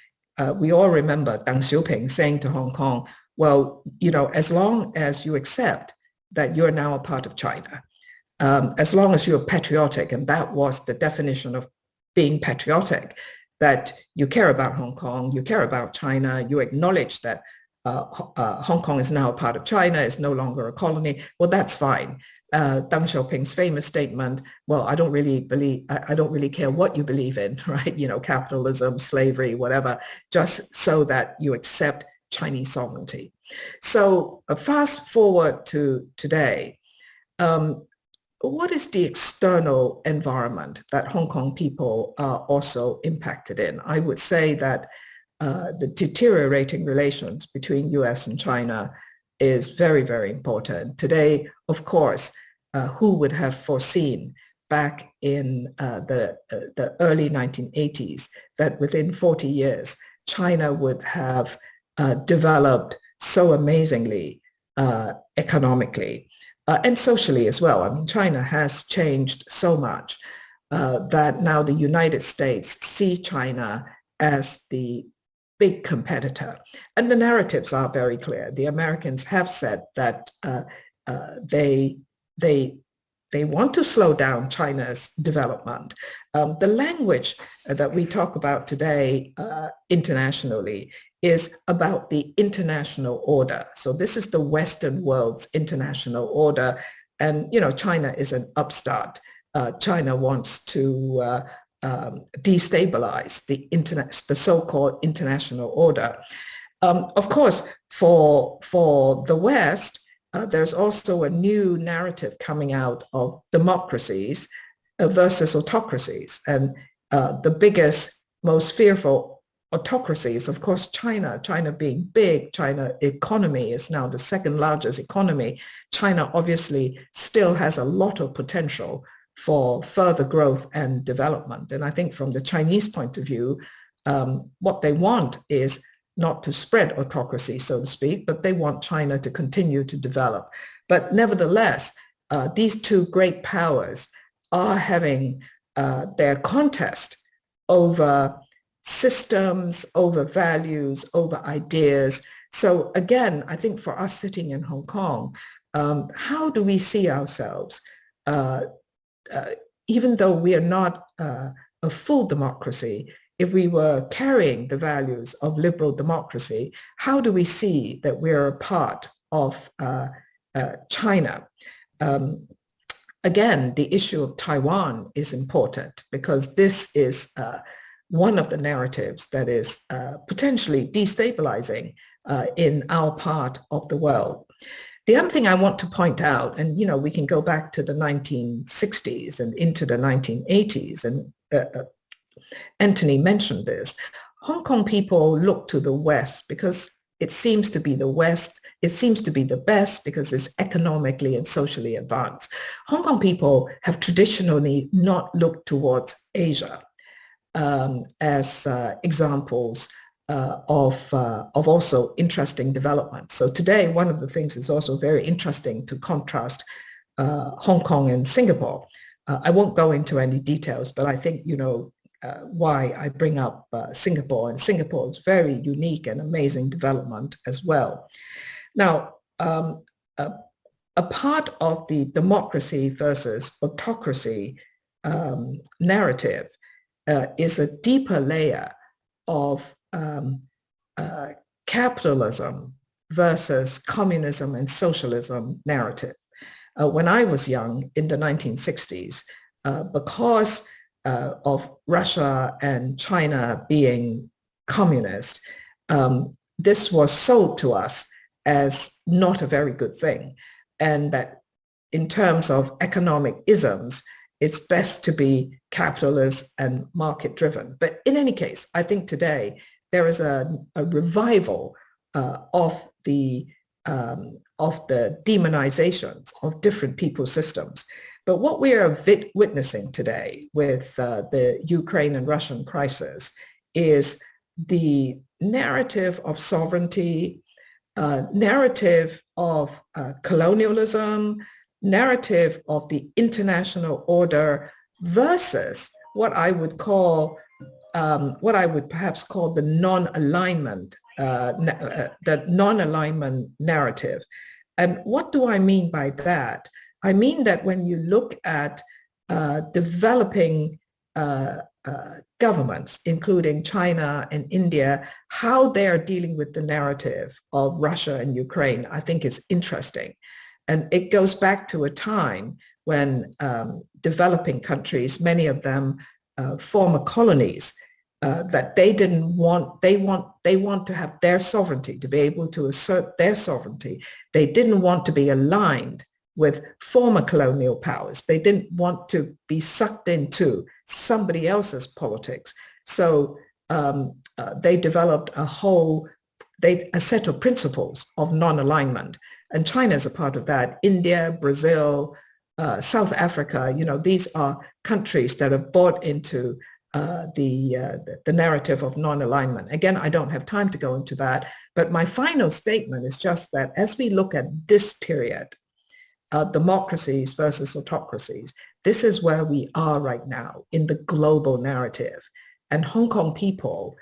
we all remember Deng Xiaoping saying to Hong Kong, well, you know, as long as you accept that you're now a part of China, as long as you're patriotic, and that was the definition of being patriotic, that you care about Hong Kong, you care about China, you acknowledge that Hong Kong is now a part of China, is no longer a colony, well, that's fine. Deng Xiaoping's famous statement, well, I don't really care what you believe in, right? You know, capitalism, slavery, whatever, just so that you accept Chinese sovereignty. So fast forward to today, what is the external environment that Hong Kong people are also impacted in? I would say that the deteriorating relations between US and China is very, very important. Today, of course, who would have foreseen back in the early 1980s that within 40 years, China would have developed so amazingly economically and socially as well. I mean, China has changed so much that now the United States see China as the big competitor. And the narratives are very clear. The Americans have said that they want to slow down China's development. The language that we talk about today internationally is about the international order. So this is the Western world's international order. And, you know, China is an upstart. China wants to destabilize the so-called international order. Of course, for the West, there's also a new narrative coming out of democracies versus autocracies. And the biggest, most fearful autocracy is, of course, China. China being big, China economy is now the second largest economy. China obviously still has a lot of potential for further growth and development. And I think from the Chinese point of view, what they want is not to spread autocracy, so to speak, but they want China to continue to develop. But nevertheless, these two great powers are having their contest over systems, over values, over ideas. So again, I think for us sitting in Hong Kong, how do we see ourselves? Even though we are not a full democracy, if we were carrying the values of liberal democracy, how do we see that we're a part of China? Again, the issue of Taiwan is important because this is one of the narratives that is potentially destabilizing in our part of the world. The other thing I want to point out, and you know, we can go back to the 1960s and into the 1980s, and Anthony mentioned this. Hong Kong people look to the West because it seems to be the West. It seems to be the best because it's economically and socially advanced. Hong Kong people have traditionally not looked towards Asia as examples of also interesting development. So today, one of the things is also very interesting to contrast Hong Kong and Singapore. I won't go into any details, but I think you know why I bring up Singapore, and Singapore is very unique and amazing development as well. Now, a part of the democracy versus autocracy narrative is a deeper layer of capitalism versus communism and socialism narrative. When I was young in the 1960s, because of Russia and China being communist, this was sold to us as not a very good thing. And that in terms of economic isms, it's best to be capitalist and market driven. But in any case, I think today there is a revival of the demonizations of different people systems. But what we are witnessing today with the Ukraine and Russian crisis is the narrative of sovereignty, narrative of colonialism, narrative of the international order versus what I would call, what I would perhaps call the non-alignment narrative. And what do I mean by that? I mean that when you look at developing governments, including China and India, how they are dealing with the narrative of Russia and Ukraine, I think is interesting. And it goes back to a time when developing countries, many of them former colonies, that they want to have their sovereignty, to be able to assert their sovereignty. They didn't want to be aligned with former colonial powers. They didn't want to be sucked into somebody else's politics. So they developed a set of principles of non-alignment. And China is a part of that. India, Brazil, South Africa, you know, these are countries that have bought into the narrative of non-alignment. Again, I don't have time to go into that, but my final statement is just that as we look at this period, democracies versus autocracies, this is where we are right now in the global narrative. And Hong Kong people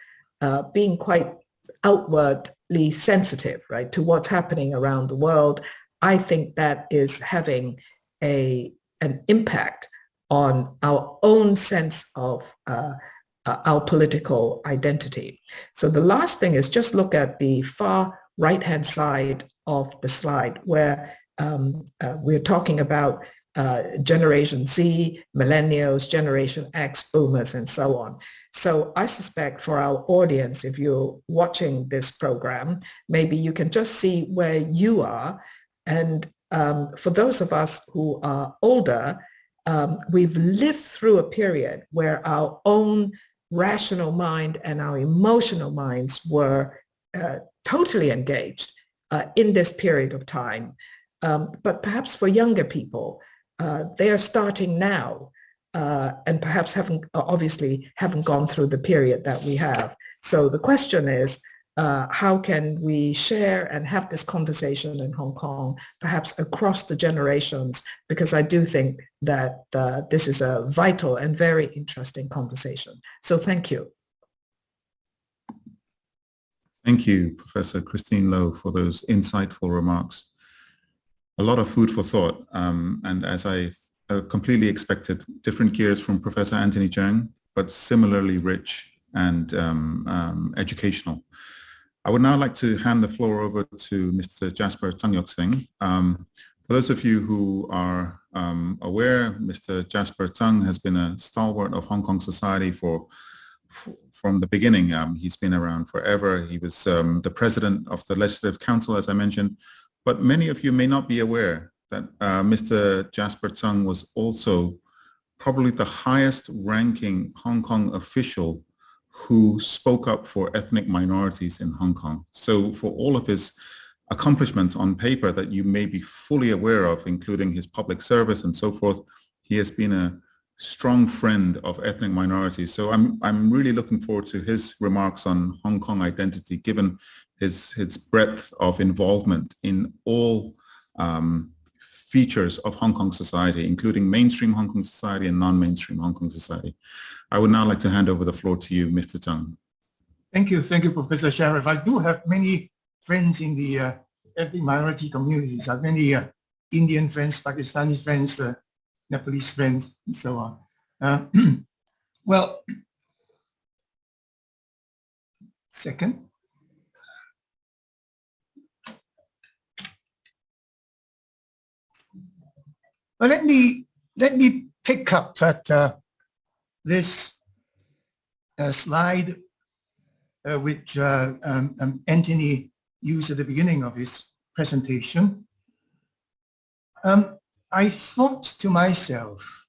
being quite outwardly sensitive, right, to what's happening around the world, I think that is having an impact on our own sense of our political identity. So the last thing is just look at the far right-hand side of the slide where we're talking about Generation Z, Millennials, Generation X, Boomers, and so on. So I suspect for our audience, if you're watching this program, maybe you can just see where you are. And for those of us who are older, we've lived through a period where our own rational mind and our emotional minds were totally engaged in this period of time. But perhaps for younger people, they are starting now and perhaps obviously haven't gone through the period that we have. So the question is, how can we share and have this conversation in Hong Kong, perhaps across the generations, because I do think that this is a vital and very interesting conversation. So thank you. Thank you, Professor Christine Loh, for those insightful remarks. A lot of food for thought, and as I completely expected, different gears from Professor Anthony Zhang, but similarly rich and educational. I would now like to hand the floor over to Mr. Jasper Tsang. For those of you who are aware, Mr. Jasper Chung has been a stalwart of Hong Kong society from the beginning. He's been around forever. He was the president of the Legislative Council, as I mentioned, but many of you may not be aware that Mr. Jasper Chung was also probably the highest ranking Hong Kong official who spoke up for ethnic minorities in Hong Kong. So for all of his accomplishments on paper that you may be fully aware of, including his public service and so forth, he has been a strong friend of ethnic minorities. So I'm really looking forward to his remarks on Hong Kong identity, given his breadth of involvement in all features of Hong Kong society, including mainstream Hong Kong society and non-mainstream Hong Kong society. I would now like to hand over the floor to you, Mr. Zhang. Thank you, Professor Sheriff. I do have many friends in the ethnic minority communities. I have many Indian friends, Pakistani friends, Nepalese friends, and so on. Well, second. Well, let me pick up at this slide which Anthony used at the beginning of his presentation. I thought to myself,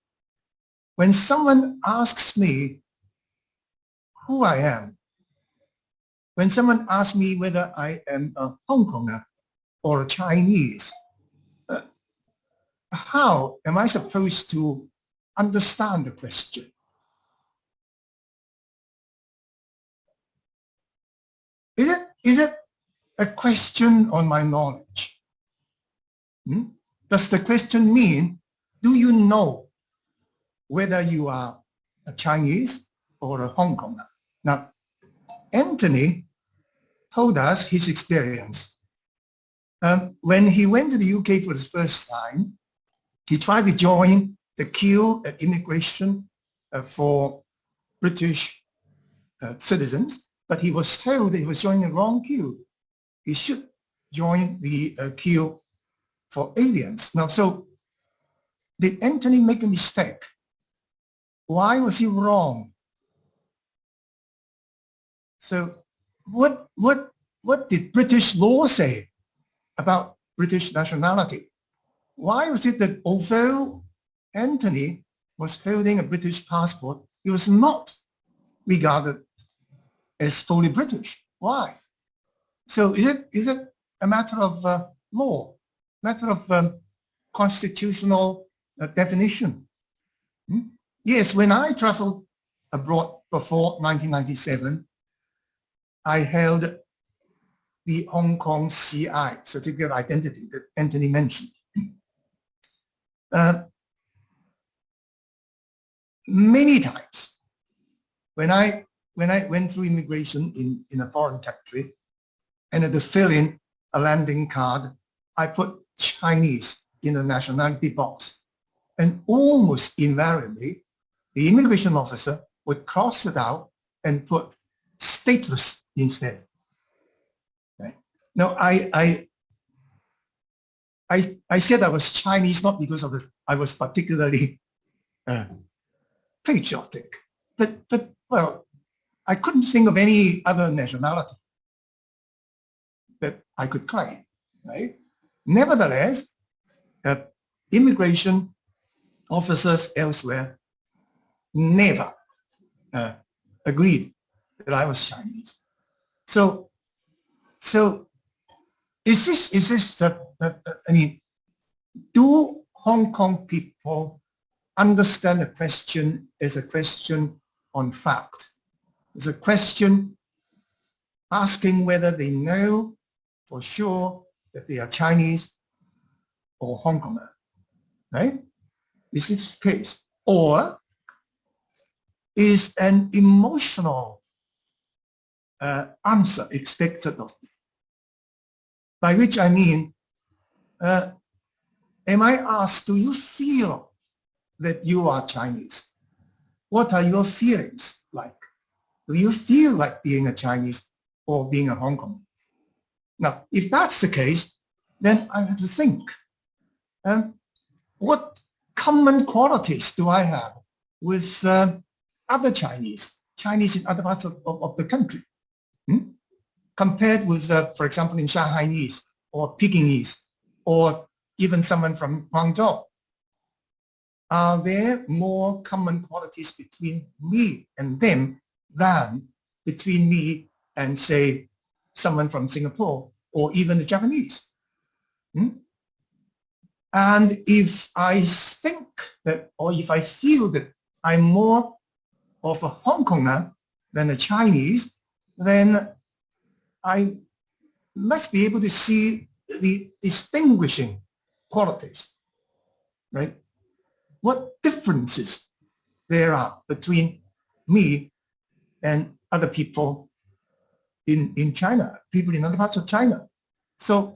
when someone asks me who I am, when someone asks me whether I am a Hong Konger or a Chinese, how am I supposed to understand the question? Is it a question on my knowledge? Does the question mean, do you know whether you are a Chinese or a Hong Konger? Now, Anthony told us his experience. When he went to the UK for the first time, he tried to join the queue at immigration for British citizens, but he was told that he was joining the wrong queue. He should join the queue for aliens. Now, so did Anthony make a mistake? Why was he wrong? So what did British law say about British nationality? Why was it that although Anthony was holding a British passport, he was not regarded as fully British? Why? So is it a matter of law, matter of constitutional definition? Yes, when I traveled abroad before 1997, I held the Hong Kong CI, Certificate of Identity, that Anthony mentioned. Many times when I went through immigration in a foreign country and had to fill in a landing card, I put Chinese in the nationality box. And almost invariably, the immigration officer would cross it out and put stateless instead. Right? Now, I said I was Chinese not because I was particularly patriotic, but well, I couldn't think of any other nationality that I could claim, right? Nevertheless, immigration officers elsewhere never agreed that I was Chinese. So is this I mean, do Hong Kong people understand the question as a question on fact? It's a question asking whether they know for sure that they are Chinese or Hong Konger, right? Is this the case? Or is an emotional answer expected of me? By which I mean, am I asked, do you feel that you are Chinese? What are your feelings like? Do you feel like being a Chinese or being a Hong Konger? Now, if that's the case, then I have to think, what common qualities do I have with other Chinese in other parts of the country? Compared with, for example, in Shanghainese or Pekingese, or even someone from Guangzhou. Are there more common qualities between me and them than between me and, say, someone from Singapore or even the Japanese? And if I think that, or if I feel that I'm more of a Hong Konger than a Chinese, then I must be able to see the distinguishing qualities right? What differences there are between me and other people in China, people in other parts of China. So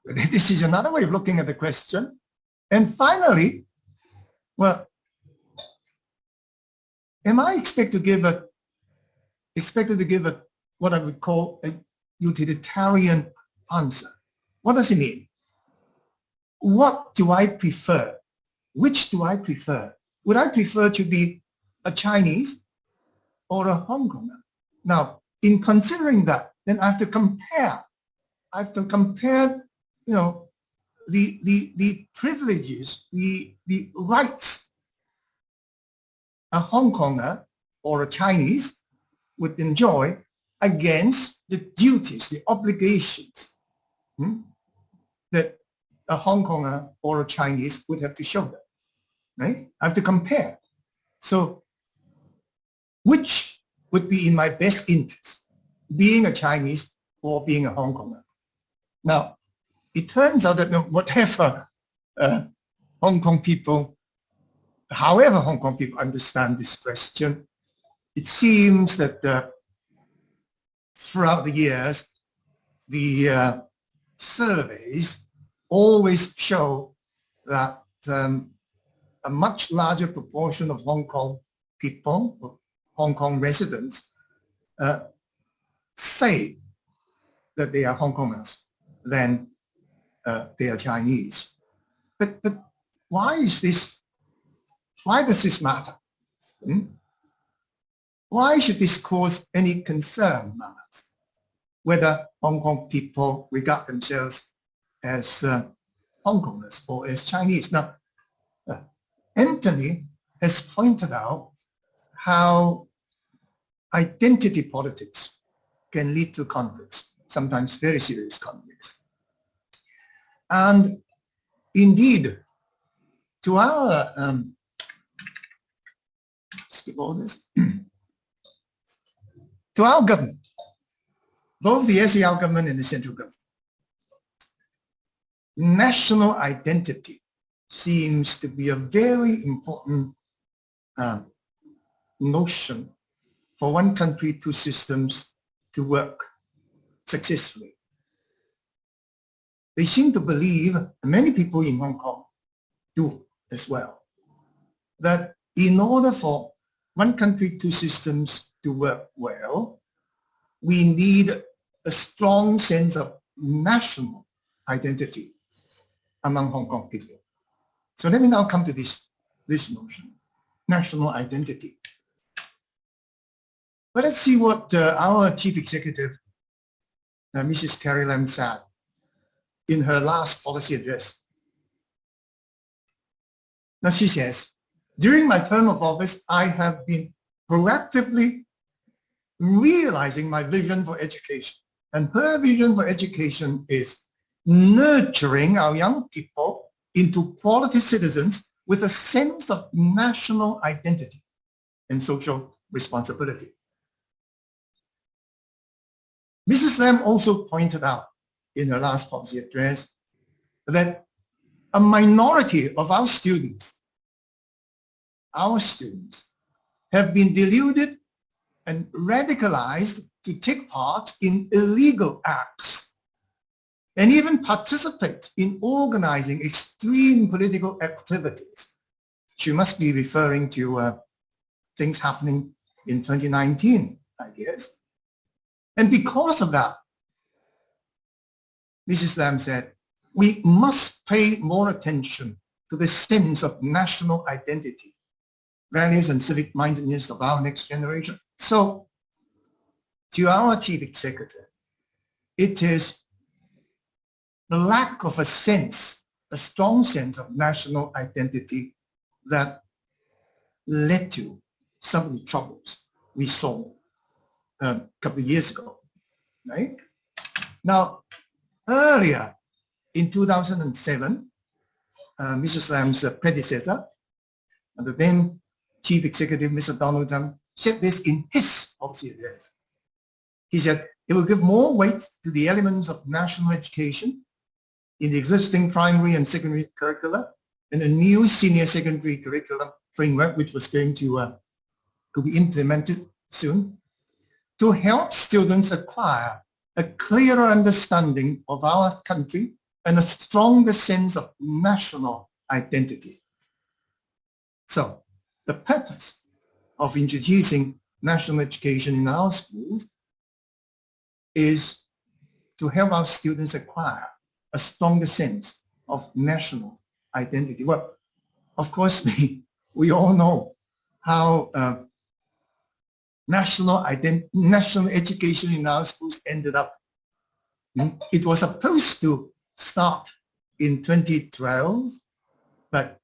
this is another way of looking at the question. And finally, well, am I expected to give a what I would call a utilitarian answer? What does it mean? What do I prefer? Which do I prefer? Would I prefer to be a Chinese or a Hong Konger? Now, in considering that, then I have to compare. You know, the privileges, the rights a Hong Konger or a Chinese would enjoy against the duties, the obligations that a Hong Konger or a Chinese would have to show them, right? I have to compare. So which would be in my best interest, being a Chinese or being a Hong Konger? Now, it turns out that whatever Hong Kong people, however Hong Kong people understand this question, it seems that throughout the years, the surveys always show that a much larger proportion of Hong Kong people, Hong Kong residents, say that they are Hong Kongers than they are Chinese. But why is this? Why does this matter? Why should this cause any concern among us? Whether Hong Kong people regard themselves as Hong Kongers or as Chinese. Now, Anthony has pointed out how identity politics can lead to conflicts, sometimes very serious conflicts. And indeed, to our skip all this. To our government, both the SAR government and the central government, national identity seems to be a very important notion for one country, two systems to work successfully. They seem to believe, and many people in Hong Kong do as well, that in order for one country, two systems to work well, we need a strong sense of national identity among Hong Kong people. So let me now come to this notion, national identity. But let's see what our chief executive, Mrs. Carrie Lam, said in her last policy address. Now she says, during my term of office, I have been proactively realizing my vision for education. And her vision for education is nurturing our young people into quality citizens with a sense of national identity and social responsibility. Mrs. Lam also pointed out in her last policy address that a minority of our students have been deluded and radicalized to take part in illegal acts and even participate in organizing extreme political activities. She must be referring to things happening in 2019, I guess. And because of that, Mrs. Lam said, we must pay more attention to the sense of national identity, values and civic mindedness of our next generation. So, to our chief executive, it is the lack of a strong sense of national identity that led to some of the troubles we saw a couple of years ago, right? Now, earlier in 2007, Mrs. Lam's predecessor, the then Chief Executive, Mr. Donald Zhang, said this in his policy address. He said, it will give more weight to the elements of national education in the existing primary and secondary curricula and a new senior secondary curriculum framework, which was going to be implemented soon, to help students acquire a clearer understanding of our country and a stronger sense of national identity. So the purpose of introducing national education in our schools is to help our students acquire a stronger sense of national identity. Well, of course, we all know how national education in our schools ended up. It was supposed to start in 2012, but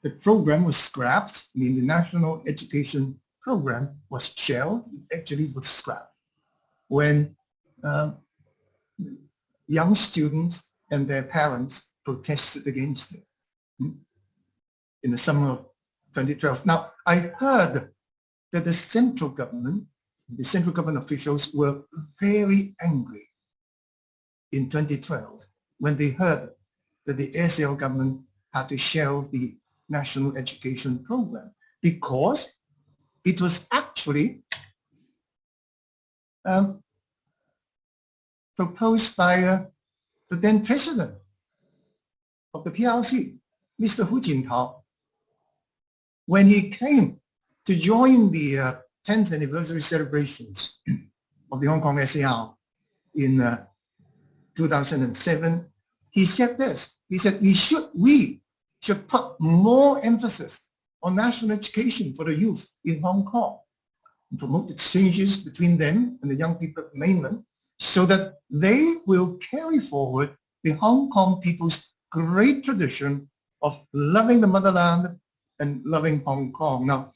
the program was scrapped. I mean, the national education program was shelved. It actually was scrapped when young students and their parents protested against it in the summer of 2012. Now, I heard that the central government officials were very angry in 2012 when they heard that the ASL government had to shelve the national education program because it was actually proposed by the then president of the PRC, Mr. Hu Jintao, when he came to join the 10th anniversary celebrations of the Hong Kong SAR in 2007. He said this. He said, we should put more emphasis on national education for the youth in Hong Kong and promote exchanges between them and the young people of the mainland so that they will carry forward the Hong Kong people's great tradition of loving the motherland and loving Hong Kong. Now,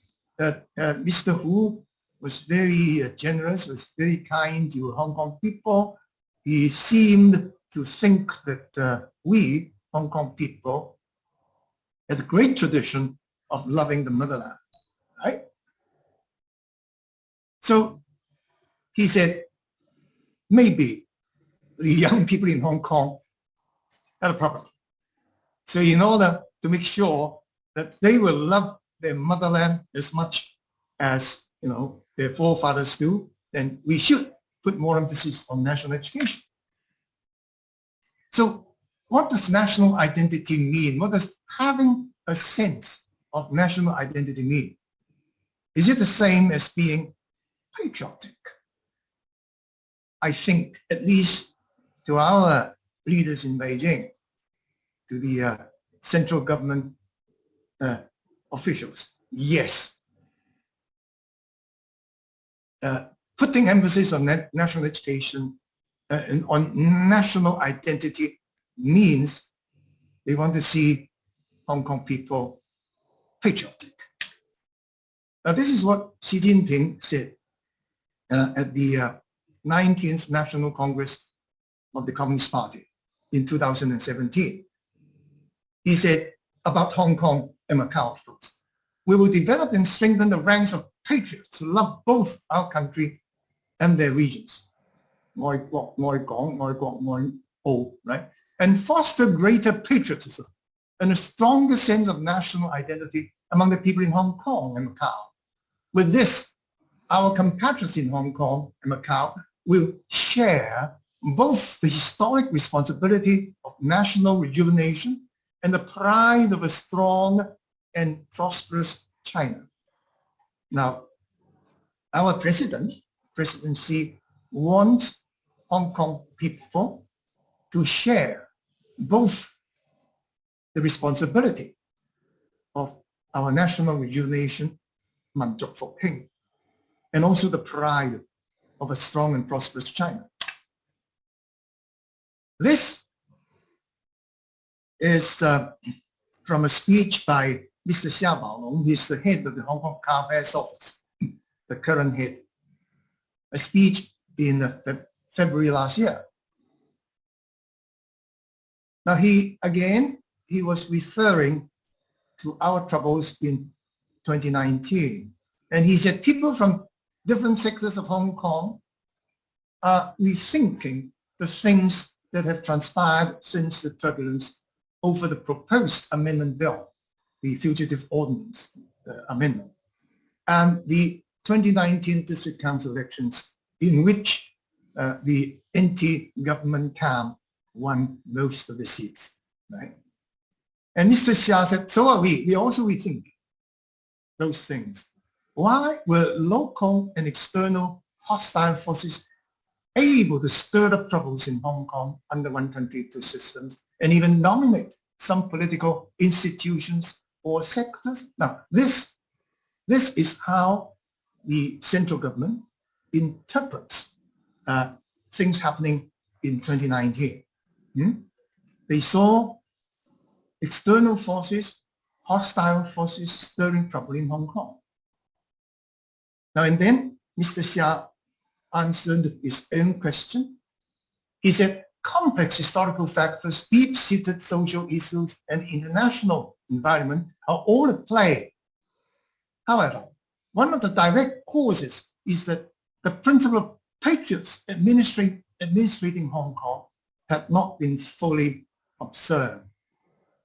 Mr. Hu was very generous, was very kind to Hong Kong people. He seemed to think that we, Hong Kong people, had a great tradition of loving the motherland, right? So he said, maybe the young people in Hong Kong had a problem. So in order to make sure that they will love their motherland as much as, you know, their forefathers do, then we should put more emphasis on national education. So what does national identity mean? What does having a sense of national identity mean? Is it the same as being patriotic? I think, at least to our leaders in Beijing, to the central government officials, yes. Putting emphasis on national education and on national identity means they want to see Hong Kong people patriotic. Now, this is what Xi Jinping said at the 19th National Congress of the Communist Party in 2017. He said about Hong Kong and Macau, of course, we will develop and strengthen the ranks of patriots who love both our country and their regions. Right? And foster greater patriotism and a stronger sense of national identity among the people in Hong Kong and Macau. With this, our compatriots in Hong Kong and Macau will share both the historic responsibility of national rejuvenation and the pride of a strong and prosperous China. Now, our President Xi, wants Hong Kong people to share both the responsibility of our national rejuvenation, 民族復興, and also the pride of a strong and prosperous China. This is from a speech by Mr. Xia Baolong. He's the head of the Hong Kong Car Affairs Office, the current head. A speech in February last year. Now he was referring to our troubles in 2019. And he said people from different sectors of Hong Kong are rethinking the things that have transpired since the turbulence over the proposed amendment bill, the Fugitive Ordinance Amendment, and the 2019 District Council elections, in which the anti-government camp won most of the seats, right? And Mr. Xia said, so are we. We also rethink those things. Why were local and external hostile forces able to stir up troubles in Hong Kong under one country, two systems, and even dominate some political institutions or sectors? Now, this is how the central government interprets things happening in 2019. They saw external forces, hostile forces stirring trouble in Hong Kong. Now, and then Mr. Xia answered his own question. He said, complex historical factors, deep-seated social issues, and international environment are all at play. However, one of the direct causes is that the principle of patriots administrating Hong Kong had not been fully observed,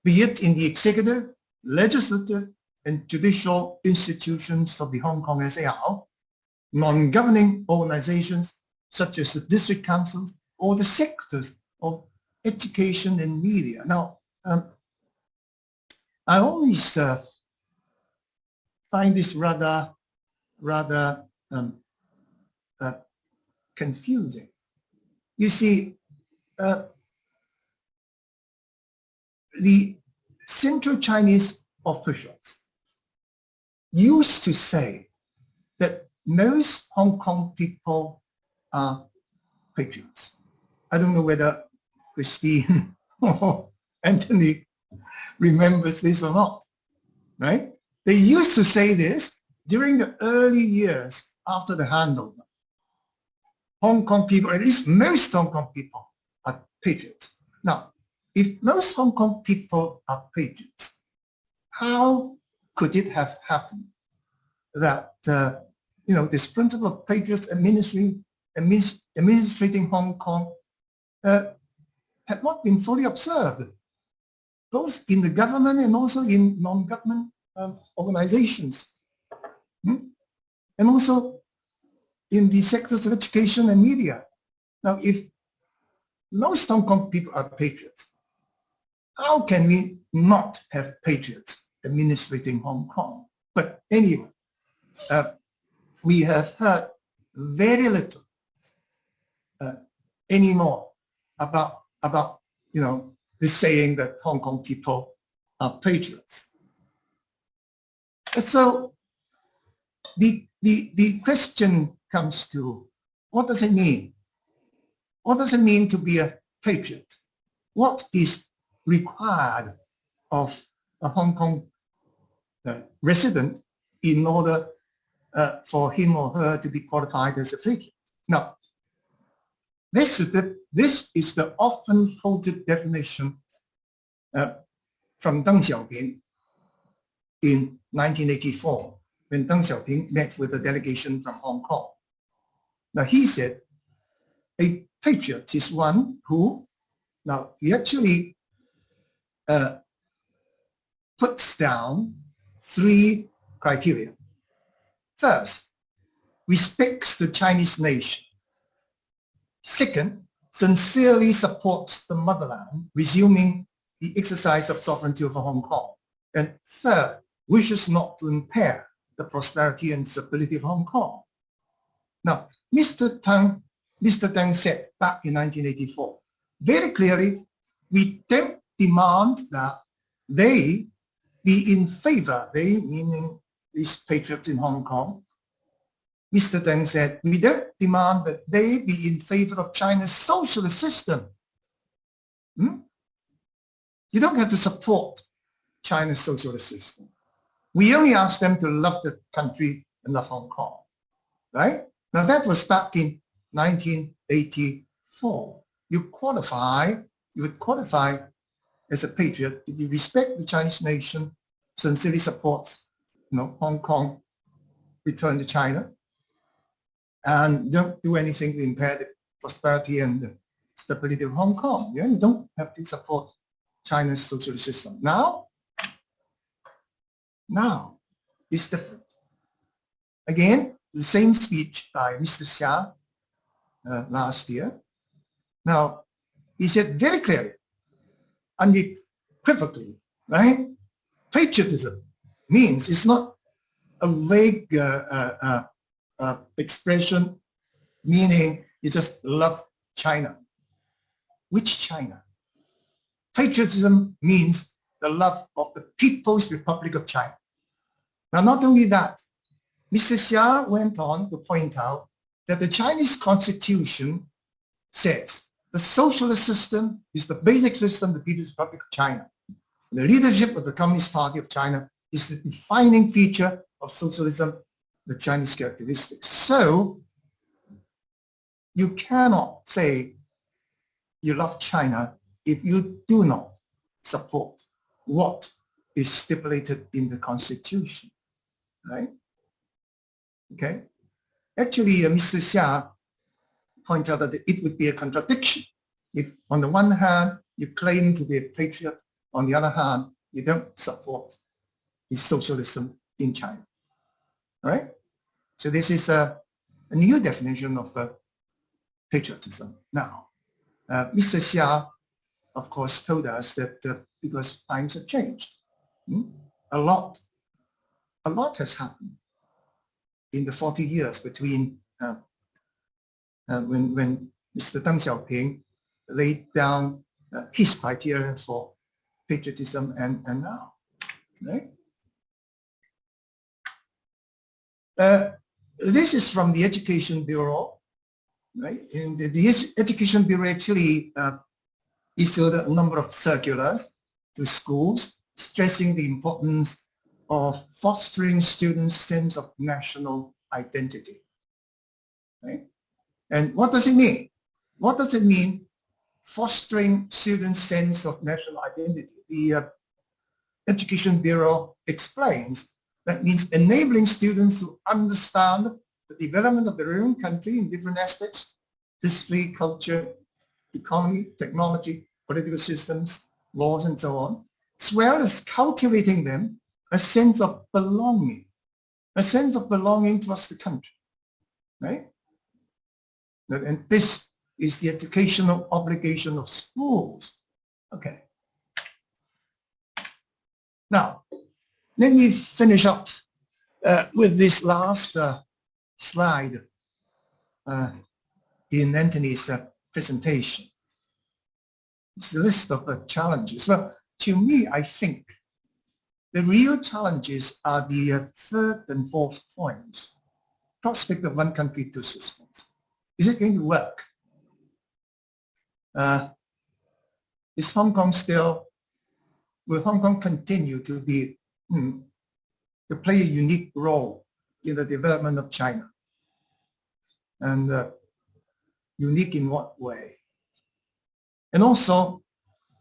be it in the executive, legislative, and judicial institutions of the Hong Kong SAR, non-governing organizations such as the district councils, or the sectors of education and media. Now, I always find this rather confusing. You see, the Central Chinese officials used to say that most Hong Kong people are patriots. I don't know whether Christine or Anthony remembers this or not, right? They used to say this during the early years after the handover. Hong Kong people, at least most Hong Kong people, are patriots. Now, if most Hong Kong people are patriots, how could it have happened that this principle of patriots administrating Hong Kong had not been fully observed, both in the government and also in non-government organizations, and also in the sectors of education and media. Now, if most Hong Kong people are patriots, how can we not have patriots administrating Hong Kong? But anyway, we have heard very little anymore about this saying that Hong Kong people are patriots. So the question comes to, what does it mean? What does it mean to be a patriot? What is required of a Hong Kong resident in order for him or her to be qualified as a patriot? Now, this is the often quoted definition from Deng Xiaoping in 1984, when Deng Xiaoping met with a delegation from Hong Kong. Now, he said, a patriot is one who, now he actually puts down three criteria. First, respects the Chinese nation. Second, sincerely supports the motherland, resuming the exercise of sovereignty over Hong Kong. And third, wishes not to impair the prosperity and stability of Hong Kong. Now, Mr. Deng said back in 1984, very clearly, we don't demand that they be in favor, they meaning these patriots in Hong Kong. Mr. Deng said, we don't demand that they be in favor of China's socialist system. You don't have to support China's socialist system. We only ask them to love the country and love Hong Kong, right? Now that was back in 1984. You would qualify as a patriot if you respect the Chinese nation, sincerely supports Hong Kong return to China, and don't do anything to impair the prosperity and the stability of Hong Kong. Yeah? You don't have to support China's socialist system. Now it's different. Again, the same speech by Mr. Xia last year. Now, he said very clearly, unequivocally, right? Patriotism means it's not a vague expression meaning you just love China. Which China? Patriotism means the love of the People's Republic of China. Now, not only that, Mr. Xia went on to point out that the Chinese Constitution says the socialist system is the basic system of the People's Republic of China. The leadership of the Communist Party of China is the defining feature of socialism, the Chinese characteristics. So you cannot say you love China if you do not support what is stipulated in the Constitution, right? Okay. Actually, Mr. Xia pointed out that it would be a contradiction if, on the one hand, you claim to be a patriot, on the other hand, you don't support the socialism in China, right? So this is a new definition of patriotism. Now, Mr. Xia, of course, told us that because times have changed, a lot has happened in the 40 years between when Mr. Deng Xiaoping laid down his criteria for patriotism and now, right? This is from the Education Bureau, right? And the Education Bureau actually issued a number of circulars to schools stressing the importance of fostering students' sense of national identity, right? And what does it mean? What does it mean, fostering students' sense of national identity? The Education Bureau explains that means enabling students to understand the development of their own country in different aspects: history, culture, economy, technology, political systems, laws, and so on, as well as cultivating them a sense of belonging towards the country, right? And this is the educational obligation of schools. Okay. Now, let me finish up with this last slide in Anthony's presentation. It's a list of challenges. Well, to me, I think the real challenges are the third and fourth points. Prospect of one country, two systems. Is it going to work? Is Hong Kong still, will Hong Kong continue to be, to play a unique role in the development of China? And unique in what way? And also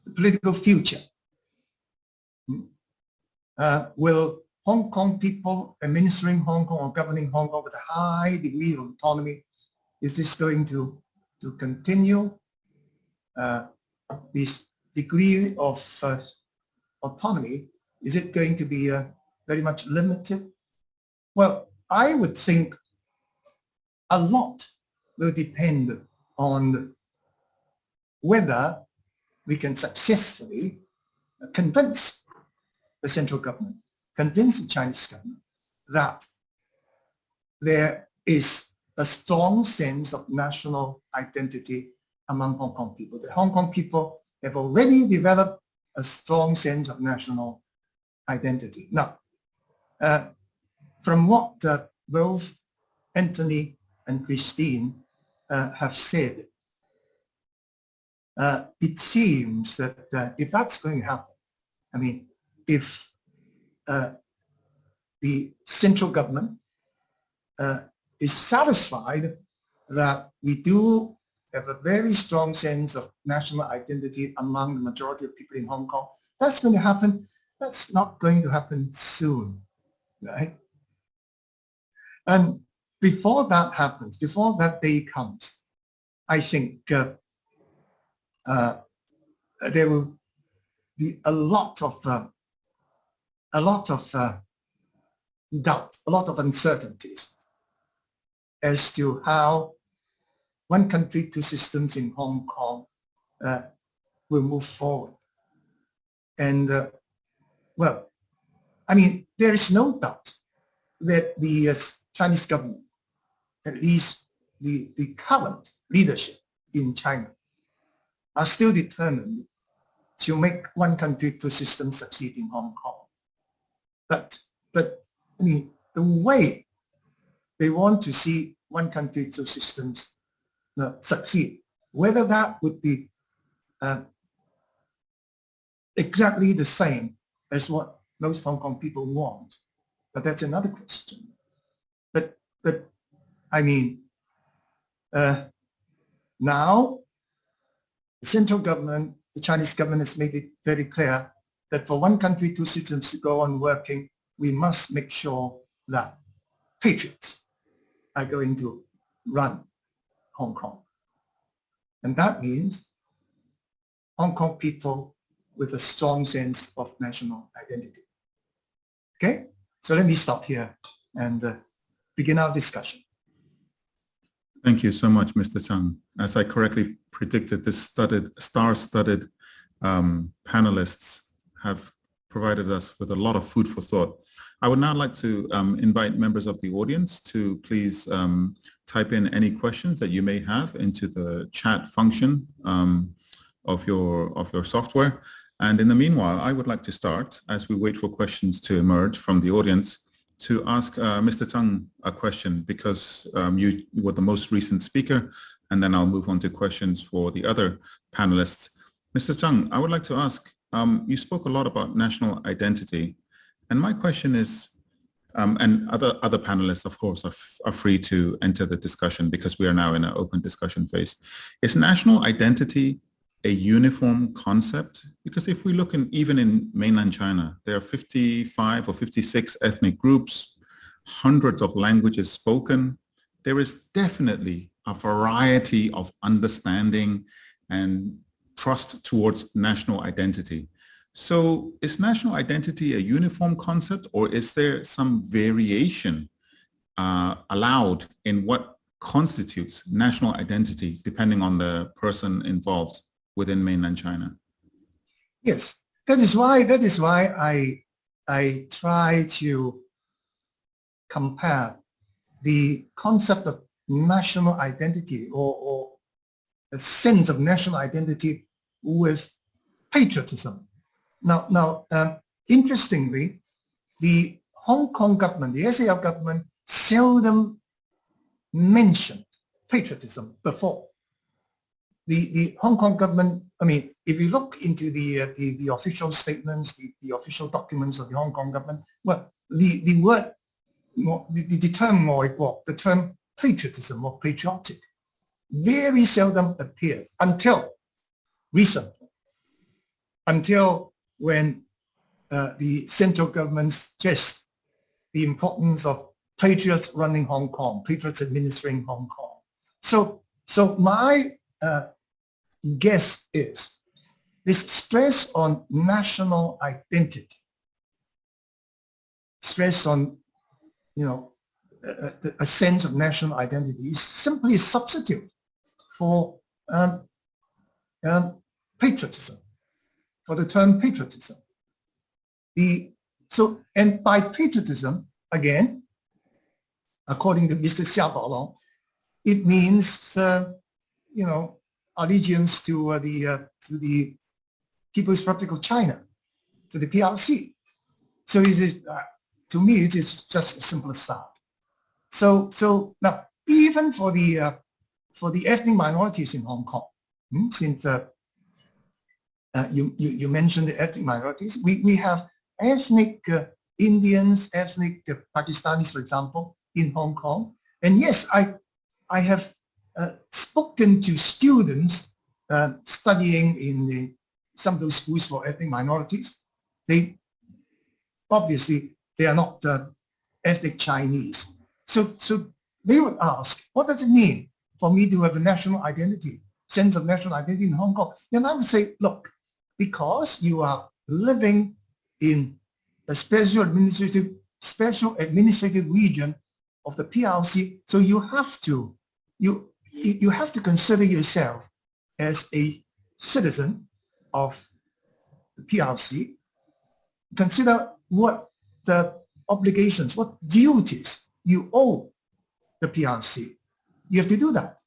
the political future. Will Hong Kong people administering Hong Kong or governing Hong Kong with a high degree of autonomy, is this going to continue? This degree of autonomy, is it going to be very much limited? Well, I would think a lot will depend on whether we can successfully convince the central government, convince the Chinese government that there is a strong sense of national identity among Hong Kong people. The Hong Kong people have already developed a strong sense of national identity. Now, from what both Anthony and Christine have said, it seems that if that's going to happen, I mean, if the central government is satisfied that we do have a very strong sense of national identity among the majority of people in Hong Kong, that's going to happen. That's not going to happen soon, right? And before that happens, before that day comes, I think there will be a lot of doubt, a lot of uncertainties as to how one country, two systems in Hong Kong will move forward. And well, I mean, there is no doubt that the Chinese government, at least the current leadership in China, are still determined to make one country, two systems succeed in Hong Kong. But I mean, the way they want to see one country, two systems succeed, whether that would be exactly the same as what most Hong Kong people want, but that's another question. But I mean, now the central government, the Chinese government has made it very clear that for one country, two systems to go on working, we must make sure that patriots are going to run Hong Kong. And that means Hong Kong people with a strong sense of national identity. Okay, so let me stop here and begin our discussion. Thank you so much, Mr. Chung. As I correctly predicted, this star-studded panelists have provided us with a lot of food for thought. I would now like to invite members of the audience to please type in any questions that you may have into the chat function of your software. And in the meanwhile, I would like to start, as we wait for questions to emerge from the audience, to ask Mr. Zhang a question, because you were the most recent speaker, and then I'll move on to questions for the other panelists. Mr. Zhang, I would like to ask, you spoke a lot about national identity, and my question is, and other panelists, of course, are free to enter the discussion because we are now in an open discussion phase. Is national identity a uniform concept? Because if we look even in mainland China, there are 55 or 56 ethnic groups, hundreds of languages spoken. There is definitely a variety of understanding and trust towards national identity. So is national identity a uniform concept, or is there some variation allowed in what constitutes national identity depending on the person involved within mainland China? Yes, that is why I try to compare the concept of national identity or a sense of national identity with patriotism. Now, interestingly, the Hong Kong government, the SAR government, seldom mentioned patriotism before. The Hong Kong government, I mean, if you look into the official statements, the official documents of the Hong Kong government, well, the term 愛國, the term patriotism or patriotic, very seldom appears until recently, until when the central government stressed the importance of patriots running Hong Kong, patriots administering Hong Kong. So my guess is this stress on national identity, stress on, a sense of national identity is simply a substitute for patriotism, for the term patriotism. And by patriotism, again, according to Mr. Xia Baolong, it means, allegiance to the People's Republic of China, to the PRC. So it is, to me, it is just a simple start. So now, even for the ethnic minorities in Hong Kong, since you mentioned the ethnic minorities, we have ethnic Indians, ethnic Pakistanis, for example, in Hong Kong. And yes, I have spoken to students studying in some of those schools for ethnic minorities. They obviously are not ethnic Chinese. So they would ask, what does it mean for me to have a national identity? sense of national identity in Hong Kong, then I would say, look, because you are living in a special administrative region of the PRC, so you have to consider yourself as a citizen of the PRC. Consider what the obligations, what duties you owe the PRC. You have to do that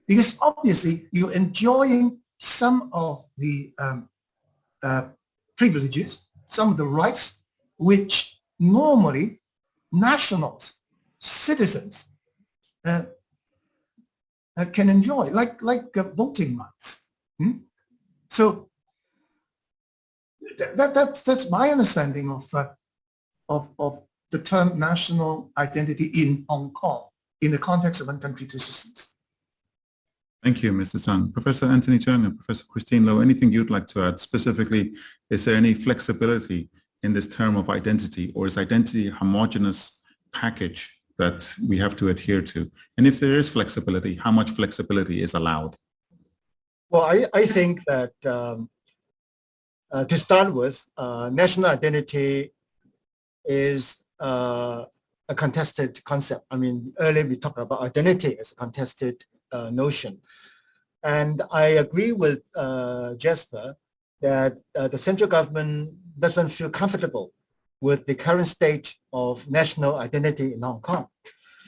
because obviously you're enjoying some of the privileges, some of the rights which normally nationals, citizens can enjoy, like voting rights. So that's my understanding of the term national identity in Hong Kong in the context of one country, two systems. Thank you, Mr. Zhang. Professor Anthony Chung and Professor Christine Low, anything you'd like to add? Specifically, is there any flexibility in this term of identity, or is identity a homogeneous package that we have to adhere to? And if there is flexibility, how much flexibility is allowed? Well, I think that to start with, national identity is a contested concept. I mean, earlier we talked about identity as a contested notion. And I agree with Jasper that the central government doesn't feel comfortable with the current state of national identity in Hong Kong.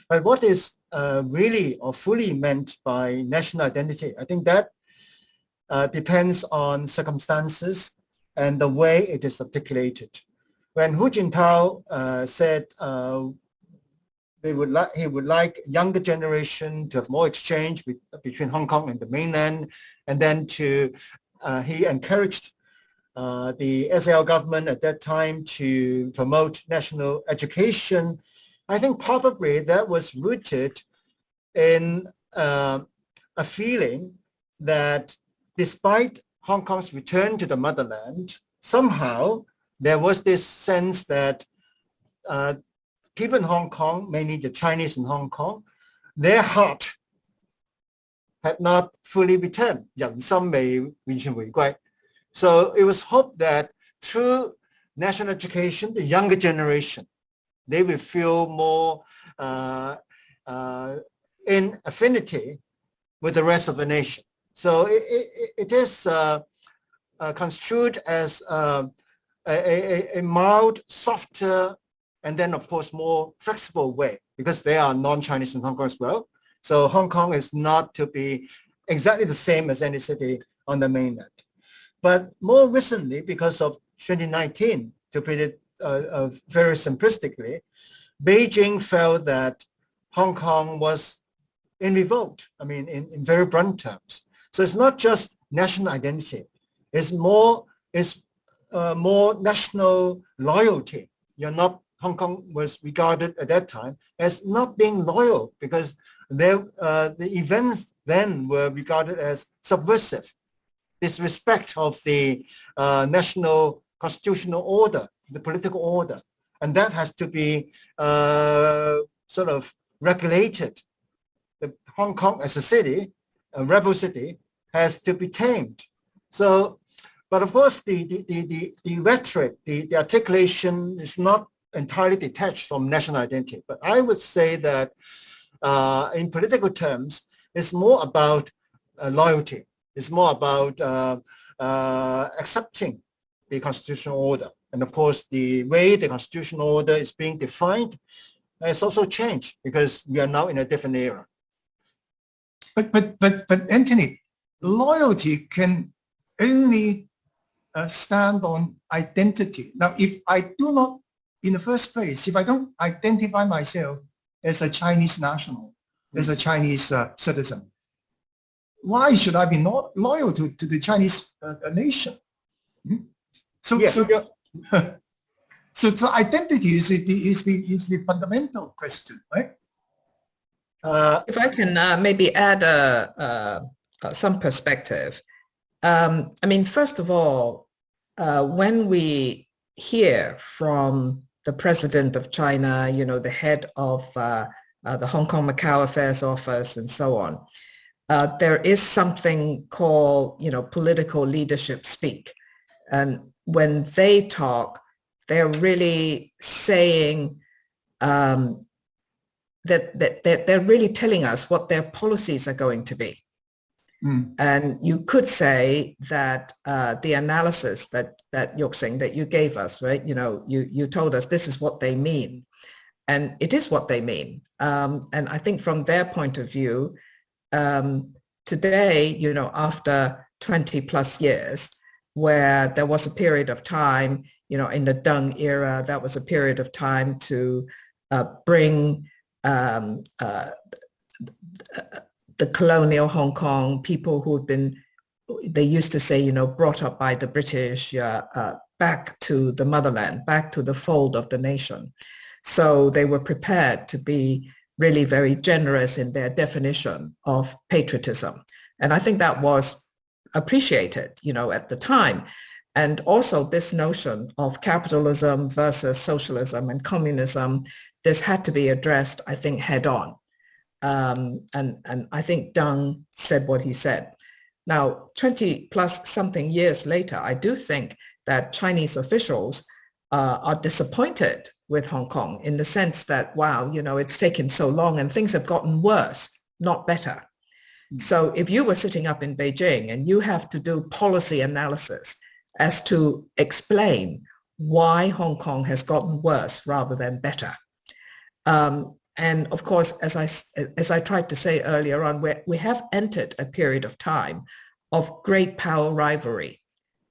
But what is really or fully meant by national identity, I think that depends on circumstances and the way it is articulated. When Hu Jintao said he would like younger generation to have more exchange between Hong Kong and the mainland, and then he encouraged the SAR government at that time to promote national education. I think probably that was rooted in a feeling that despite Hong Kong's return to the motherland, somehow there was this sense that people in Hong Kong, mainly the Chinese in Hong Kong, their heart had not fully returned. 人心未完全回歸. So it was hoped that through national education, the younger generation, they will feel more in affinity with the rest of the nation. So it is construed as a mild, softer, and then of course more flexible way, because they are non-Chinese in Hong Kong as well. So Hong Kong is not to be exactly the same as any city on the mainland. But more recently, because of 2019, to put it very simplistically, Beijing felt that Hong Kong was in revolt, I mean, in very blunt terms. So it's not just national identity, it's more national loyalty. Hong Kong was regarded at that time as not being loyal because the events then were regarded as subversive, disrespect of the national constitutional order, the political order. And that has to be sort of regulated. Hong Kong as a city, a rebel city, has to be tamed. So, but of course, the rhetoric, the articulation is not entirely detached from national identity. But I would say that in political terms, it's more about loyalty. It's more about accepting the constitutional order. And of course, the way the constitutional order is being defined has also changed because we are now in a different era. But Anthony, loyalty can only stand on identity. Now, if I do not, in the first place, if I don't identify myself as a Chinese national, as a Chinese citizen, why should I be not loyal to the Chinese nation? So identity is the fundamental question, right? If I can maybe add some perspective. I mean, first of all, when we hear from the president of China, the head of the Hong Kong Macau Affairs Office and so on, there is something called, political leadership speak. And when they talk, they're really saying that they're really telling us what their policies are going to be. And you could say that the analysis that Yuxing, that you gave us, right? You told us this is what they mean, and it is what they mean. And I think from their point of view, today, after 20 plus years, where there was a period of time, in the Zhang era, that was a period of time to bring the colonial Hong Kong, people who had been, they used to say, brought up by the British, back to the motherland, back to the fold of the nation. So they were prepared to be really very generous in their definition of patriotism. And I think that was appreciated, at the time. And also this notion of capitalism versus socialism and communism, this had to be addressed, I think, head on. And I think Zhang said what he said. Now, 20 plus something years later, I do think that Chinese officials are disappointed with Hong Kong in the sense that, wow, it's taken so long and things have gotten worse, not better. So if you were sitting up in Beijing and you have to do policy analysis as to explain why Hong Kong has gotten worse rather than better. And of course, as I tried to say earlier on, we have entered a period of time of great power rivalry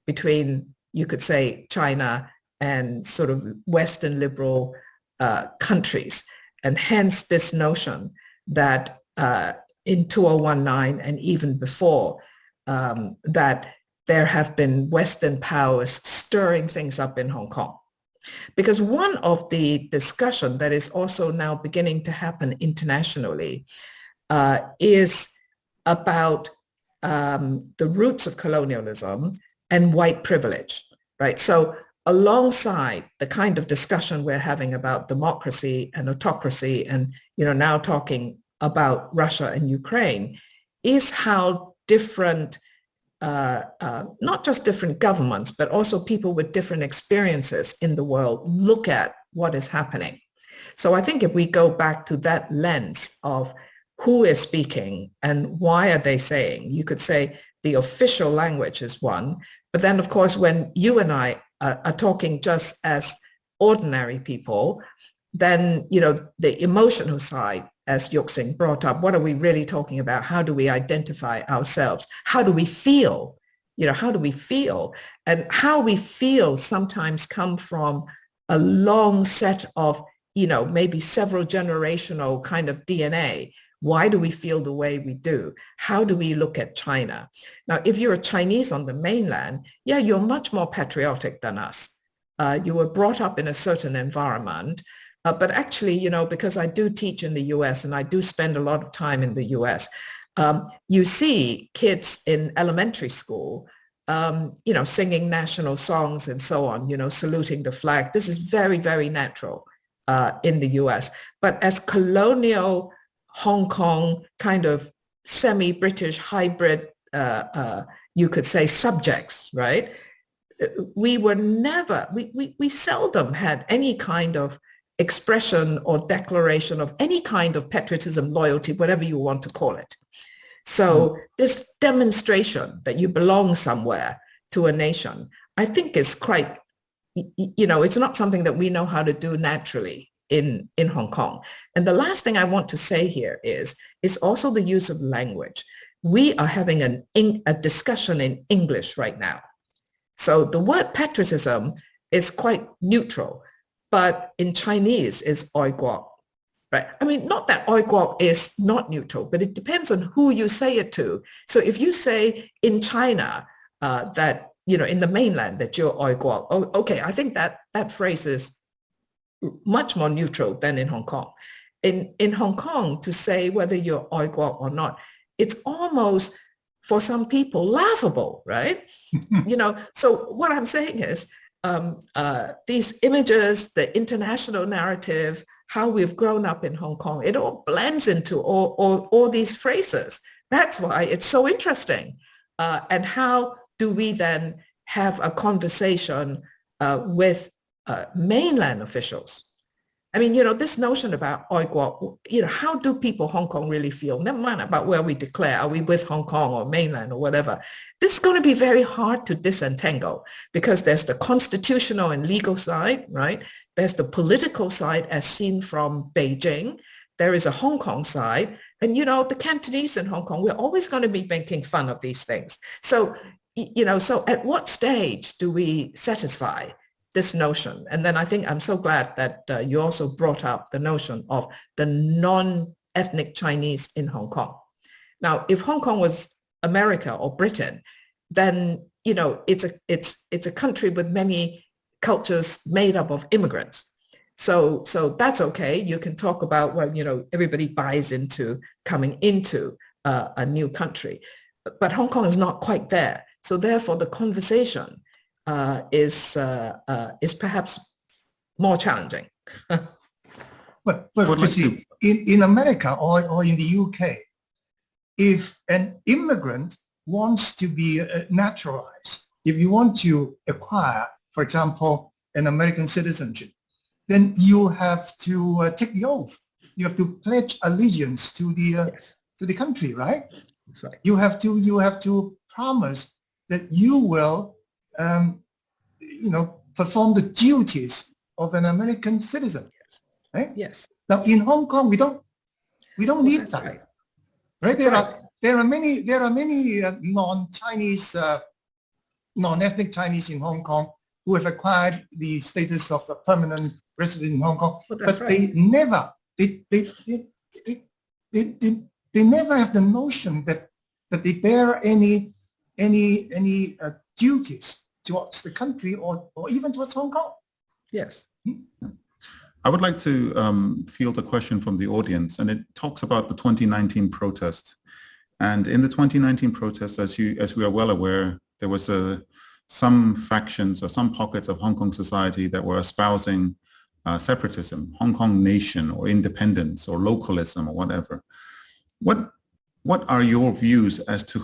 between, you could say, China and sort of Western liberal countries. And hence this notion that in 2019 and even before, that there have been Western powers stirring things up in Hong Kong. Because one of the discussion that is also now beginning to happen internationally is about the roots of colonialism and white privilege, right? So alongside the kind of discussion we're having about democracy and autocracy and, now talking about Russia and Ukraine, is how different not just different governments, but also people with different experiences in the world look at what is happening. So I think if we go back to that lens of who is speaking and why are they saying, you could say the official language is one, but then of course, when you and I are talking just as ordinary people, then, the emotional side, as Yuxing brought up, what are we really talking about? How do we identify ourselves? How do we feel? How do we feel? And how we feel sometimes come from a long set of, maybe several generational kind of DNA. Why do we feel the way we do? How do we look at China? Now, if you're a Chinese on the mainland, yeah, you're much more patriotic than us. You were brought up in a certain environment. But actually, because I do teach in the US and I do spend a lot of time in the US, you see kids in elementary school, singing national songs and so on, saluting the flag. This is very, very natural in the US. But as colonial Hong Kong kind of semi-British hybrid, you could say, subjects, right? We were never, we seldom had any kind of expression or declaration of any kind of patriotism, loyalty, whatever you want to call it. So this demonstration that you belong somewhere to a nation, I think is quite, it's not something that we know how to do naturally in Hong Kong. And the last thing I want to say here is also the use of language. We are having a discussion in English right now. So the word patriotism is quite neutral, but in Chinese is oi guok, right? I mean, not that oi guok is not neutral, but it depends on who you say it to. So if you say in China that, in the mainland that you're oi guok, okay, I think that phrase is much more neutral than in Hong Kong. In Hong Kong, to say whether you're oi guok or not, it's almost, for some people, laughable, right? So what I'm saying is, these images, the international narrative, how we've grown up in Hong Kong, it all blends into all these phrases That's why it's so interesting. And how do we then have a conversation with mainland officials? I mean, this notion about how do people Hong Kong really feel? Never mind about where we declare, are we with Hong Kong or mainland or whatever? This is going to be very hard to disentangle because there's the constitutional and legal side, right? There's the political side as seen from Beijing. There is a Hong Kong side. And, the Cantonese in Hong Kong, we're always going to be making fun of these things. So, so at what stage do we satisfy this notion? And then I think I'm so glad that you also brought up the notion of the non-ethnic Chinese in Hong Kong. Now, if Hong Kong was America or Britain, then, it's a country with many cultures made up of immigrants. So that's okay. You can talk about, everybody buys into coming into a new country, but Hong Kong is not quite there. So therefore the conversation is perhaps more challenging. But you see, in America or in the UK, if an immigrant wants to be naturalized, if you want to acquire, for example, an American citizenship, then you have to take the oath. You have to pledge allegiance to the country, right? That's right. You have to promise that you will, perform the duties of an American citizen, right? Yes. Now in Hong Kong, we don't need that, right? There are many non-Chinese, non-ethnic Chinese in Hong Kong who have acquired the status of a permanent resident in Hong Kong, but they never have the notion that they bear any duties towards the country or even towards Hong Kong. Yes. I would like to field a question from the audience, and it talks about the 2019 protest. And in the 2019 protest, as we are well aware, there was some factions or some pockets of Hong Kong society that were espousing separatism, Hong Kong nation or independence or localism or whatever. What are your views as to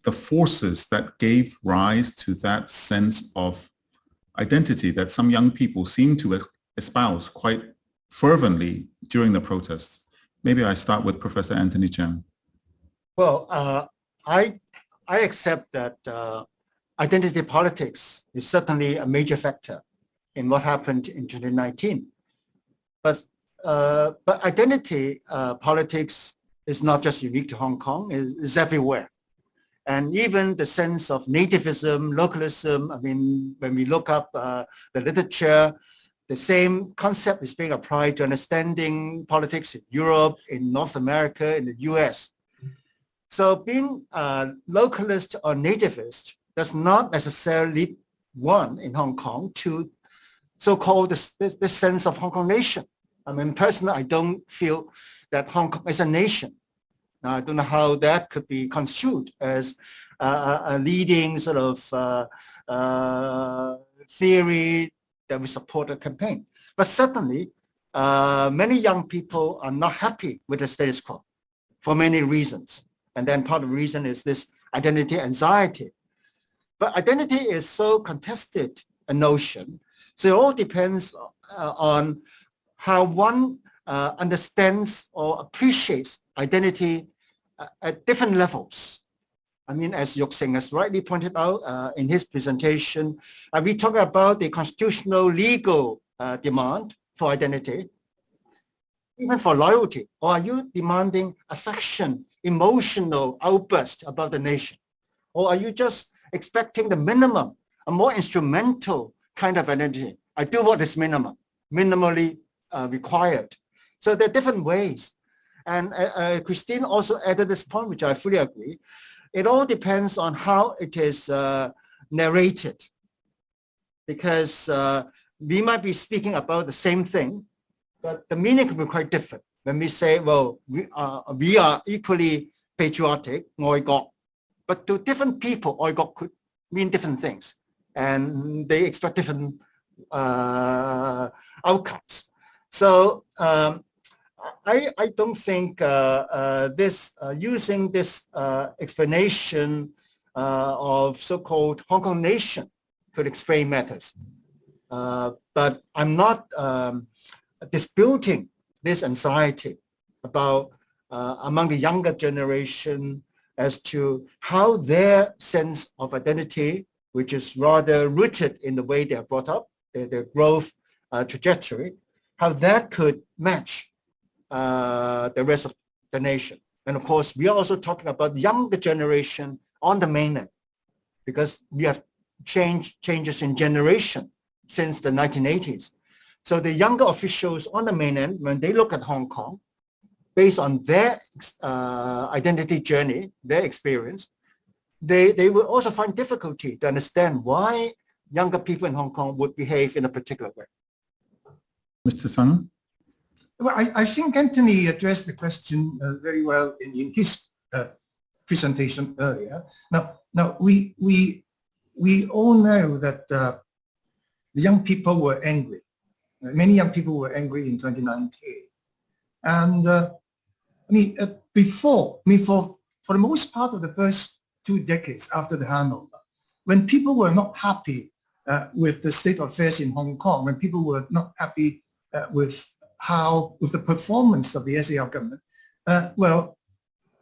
the forces that gave rise to that sense of identity that some young people seem to espouse quite fervently during the protests? Maybe I start with Professor Anthony Chung. Well, I accept that identity politics is certainly a major factor in what happened in 2019. But identity politics is not just unique to Hong Kong, it's everywhere. And even the sense of nativism, localism, I mean, when we look up the literature, the same concept is being applied to understanding politics in Europe, in North America, in the US. So being localist or nativist does not necessarily, one, in Hong Kong, to so-called this sense of Hong Kong nation. I mean, personally, I don't feel that Hong Kong is a nation. Now, I don't know how that could be construed as a leading sort of theory that we support a campaign. But certainly, many young people are not happy with the status quo for many reasons. And then part of the reason is this identity anxiety. But identity is so contested a notion. So it all depends on how one understands or appreciates identity at different levels. I mean, as Yuxing has rightly pointed out in his presentation, we talk about the constitutional legal demand for identity, even for loyalty. Or are you demanding affection, emotional outburst about the nation? Or are you just expecting the minimum, a more instrumental kind of identity? I do what is minimally required. So there are different ways. And Christine also added this point, which I fully agree. It all depends on how it is narrated. Because we might be speaking about the same thing, but the meaning could be quite different. When we say, well, we are equally patriotic, 愛國, but to different people, 愛國 could mean different things. And they expect different outcomes. So I don't think using this explanation of so-called Hong Kong nation could explain matters. But I'm not disputing this anxiety about among the younger generation as to how their sense of identity, which is rather rooted in the way they are brought up, their growth trajectory, how that could match the rest of the nation. And of course, we are also talking about younger generation on the mainland, because we have changes in generation since the 1980s. So the younger officials on the mainland, when they look at Hong Kong, based on their identity journey, their experience, they will also find difficulty to understand why younger people in Hong Kong would behave in a particular way. Mr. Zhang? Well, I think Anthony addressed the question very well in his presentation earlier. Now we all know that the young people were angry. Many young people were angry in 2019. And for the most part of the first 2 decades after the handover, when people were not happy with the state of affairs in Hong Kong, when people were not happy with the performance of the SAR government,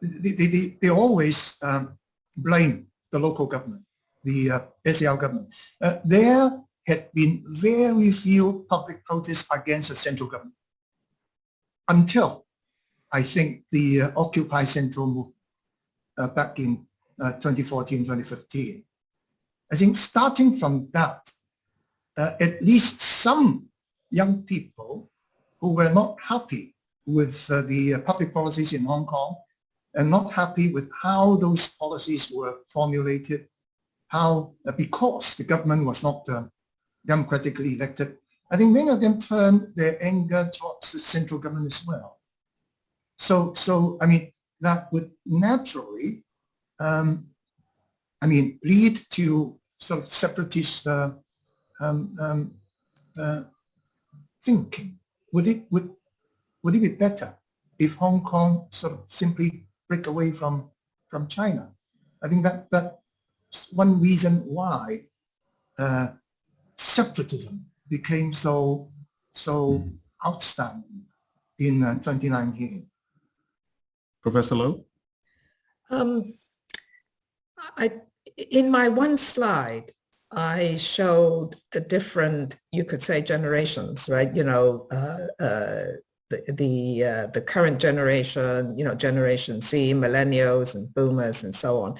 they always blame the local government, the SAR government. There had been very few public protests against the central government until, I think, the Occupy Central movement back in 2014, 2015. I think starting from that, at least some young people who were not happy with the public policies in Hong Kong and not happy with how those policies were formulated, because the government was not democratically elected, I think many of them turned their anger towards the central government as well. So that would naturally, lead to sort of separatist thinking. Would it be better if Hong Kong sort of simply break away from China? I think that's one reason why separatism became so outstanding in 2019. Professor Lowe? In my one slide, I showed the different, you could say, generations, right? The current generation, Generation Z, millennials and boomers and so on.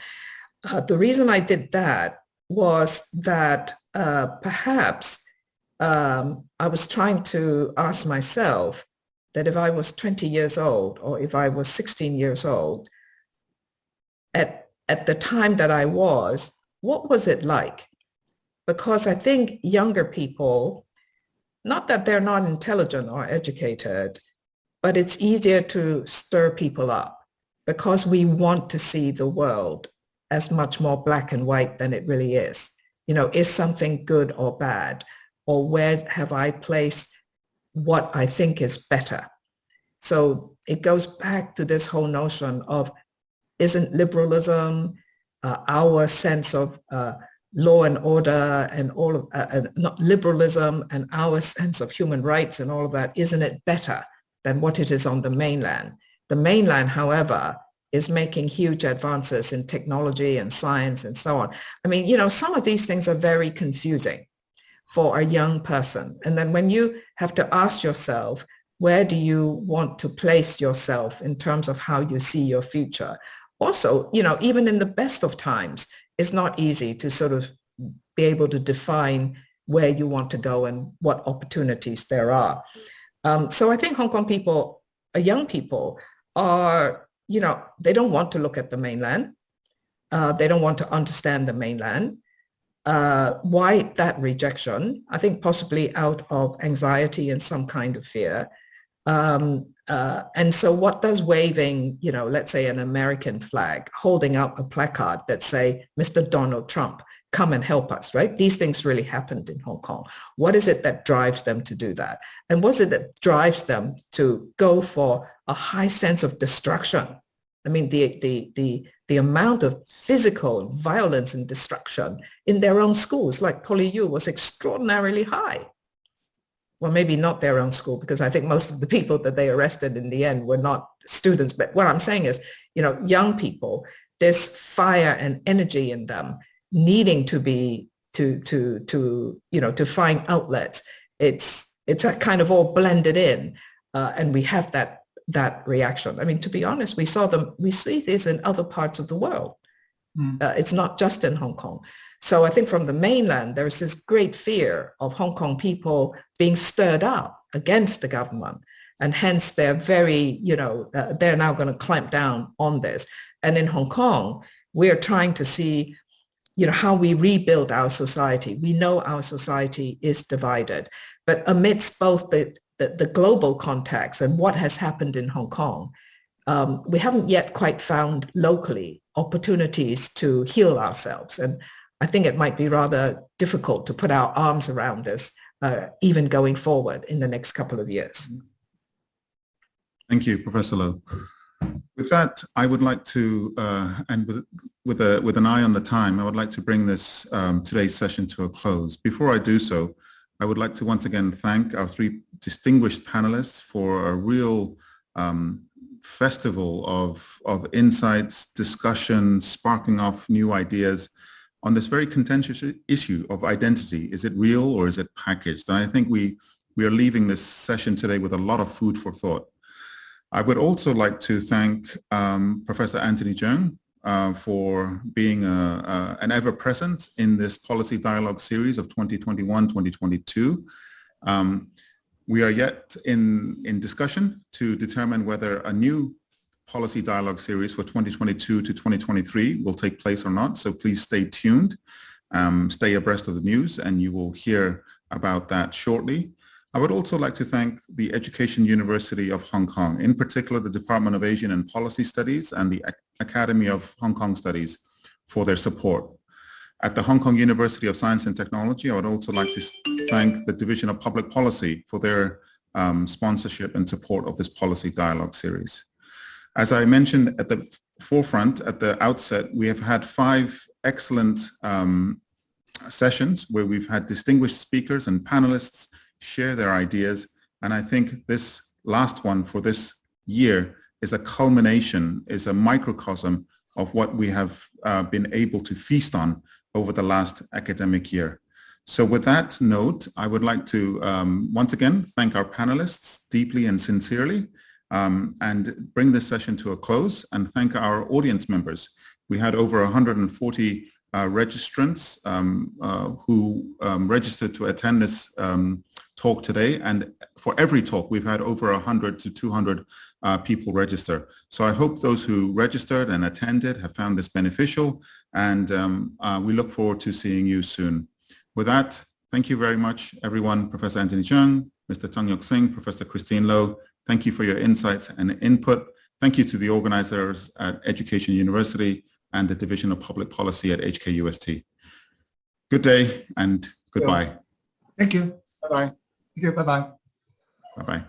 The reason I did that was that perhaps I was trying to ask myself that if I was 20 years old or if I was 16 years old, at the time that I was, what was it like? Because I think younger people, not that they're not intelligent or educated, but it's easier to stir people up because we want to see the world as much more black and white than it really is. Is something good or bad? Or where have I placed what I think is better? So it goes back to this whole notion of, isn't liberalism, our sense of law and order and all of, not liberalism and our sense of human rights and all of that, isn't it better than what it is on the mainland? The mainland, however, is making huge advances in technology and science and so on. Some of these things are very confusing for a young person. And then when you have to ask yourself, where do you want to place yourself in terms of how you see your future? Also, even in the best of times, it's not easy to sort of be able to define where you want to go and what opportunities there are. So I think Hong Kong people, young people, are, they don't want to look at the mainland. They don't want to understand the mainland. Why that rejection? I think possibly out of anxiety and some kind of fear. And so what does waving, let's say an American flag, holding up a placard that say, Mr. Donald Trump, come and help us, right? These things really happened in Hong Kong. What is it that drives them to do that? And what is it that drives them to go for a high sense of destruction? I mean, the amount of physical violence and destruction in their own schools, like PolyU, was extraordinarily high. Well, maybe not their own school, because I think most of the people that they arrested in the end were not students. But what I'm saying is, young people, there's fire and energy in them needing to be, to find outlets. It's a kind of all blended in. And we have that reaction. I mean, to be honest, we see this in other parts of the world. It's not just in Hong Kong. So I think from the mainland, there's this great fear of Hong Kong people being stirred up against the government. And hence they're very, they're now going to clamp down on this. And in Hong Kong, we're trying to see, how we rebuild our society. We know our society is divided, but amidst both the global context and what has happened in Hong Kong, we haven't yet quite found locally opportunities to heal ourselves. And I think it might be rather difficult to put our arms around this, even going forward in the next couple of years. Thank you, Professor Loh. With that, I would like to, and with an eye on the time, I would like to bring this today's session to a close. Before I do so, I would like to once again thank our three distinguished panelists for a real festival of insights, discussion, sparking off new ideas on this very contentious issue of identity. Is it real or is it packaged? And I think we are leaving this session today with a lot of food for thought. I would also like to thank Professor Anthony Zhang for being an ever-present in this policy dialogue series of 2021-2022. We are yet in discussion to determine whether a new policy dialogue series for 2022 to 2023 will take place or not. So please stay tuned, stay abreast of the news, and you will hear about that shortly. I would also like to thank the Education University of Hong Kong, in particular the Department of Asian and Policy Studies and the Academy of Hong Kong Studies for their support. At the Hong Kong University of Science and Technology, I would also like to thank the Division of Public Policy for their sponsorship and support of this policy dialogue series. As I mentioned at the forefront, at the outset, we have had 5 excellent sessions where we've had distinguished speakers and panelists share their ideas. And I think this last one for this year is a culmination, is a microcosm of what we have been able to feast on over the last academic year. So with that note, I would like to once again thank our panelists deeply and sincerely and bring this session to a close, and thank our audience members. We had over 140 registrants who registered to attend this talk today, and for every talk we've had over 100 to 200 people register. So I hope those who registered and attended have found this beneficial, and we look forward to seeing you soon. With that, thank you very much everyone. Professor Anthony Chung, Mr. Tung Yok Sing, Professor Christine Loh, thank you for your insights and input. Thank you to the organizers at Education University and the Division of Public Policy at HKUST. Good day and goodbye. Thank you. Bye-bye. Thank you. Bye-bye. Bye-bye.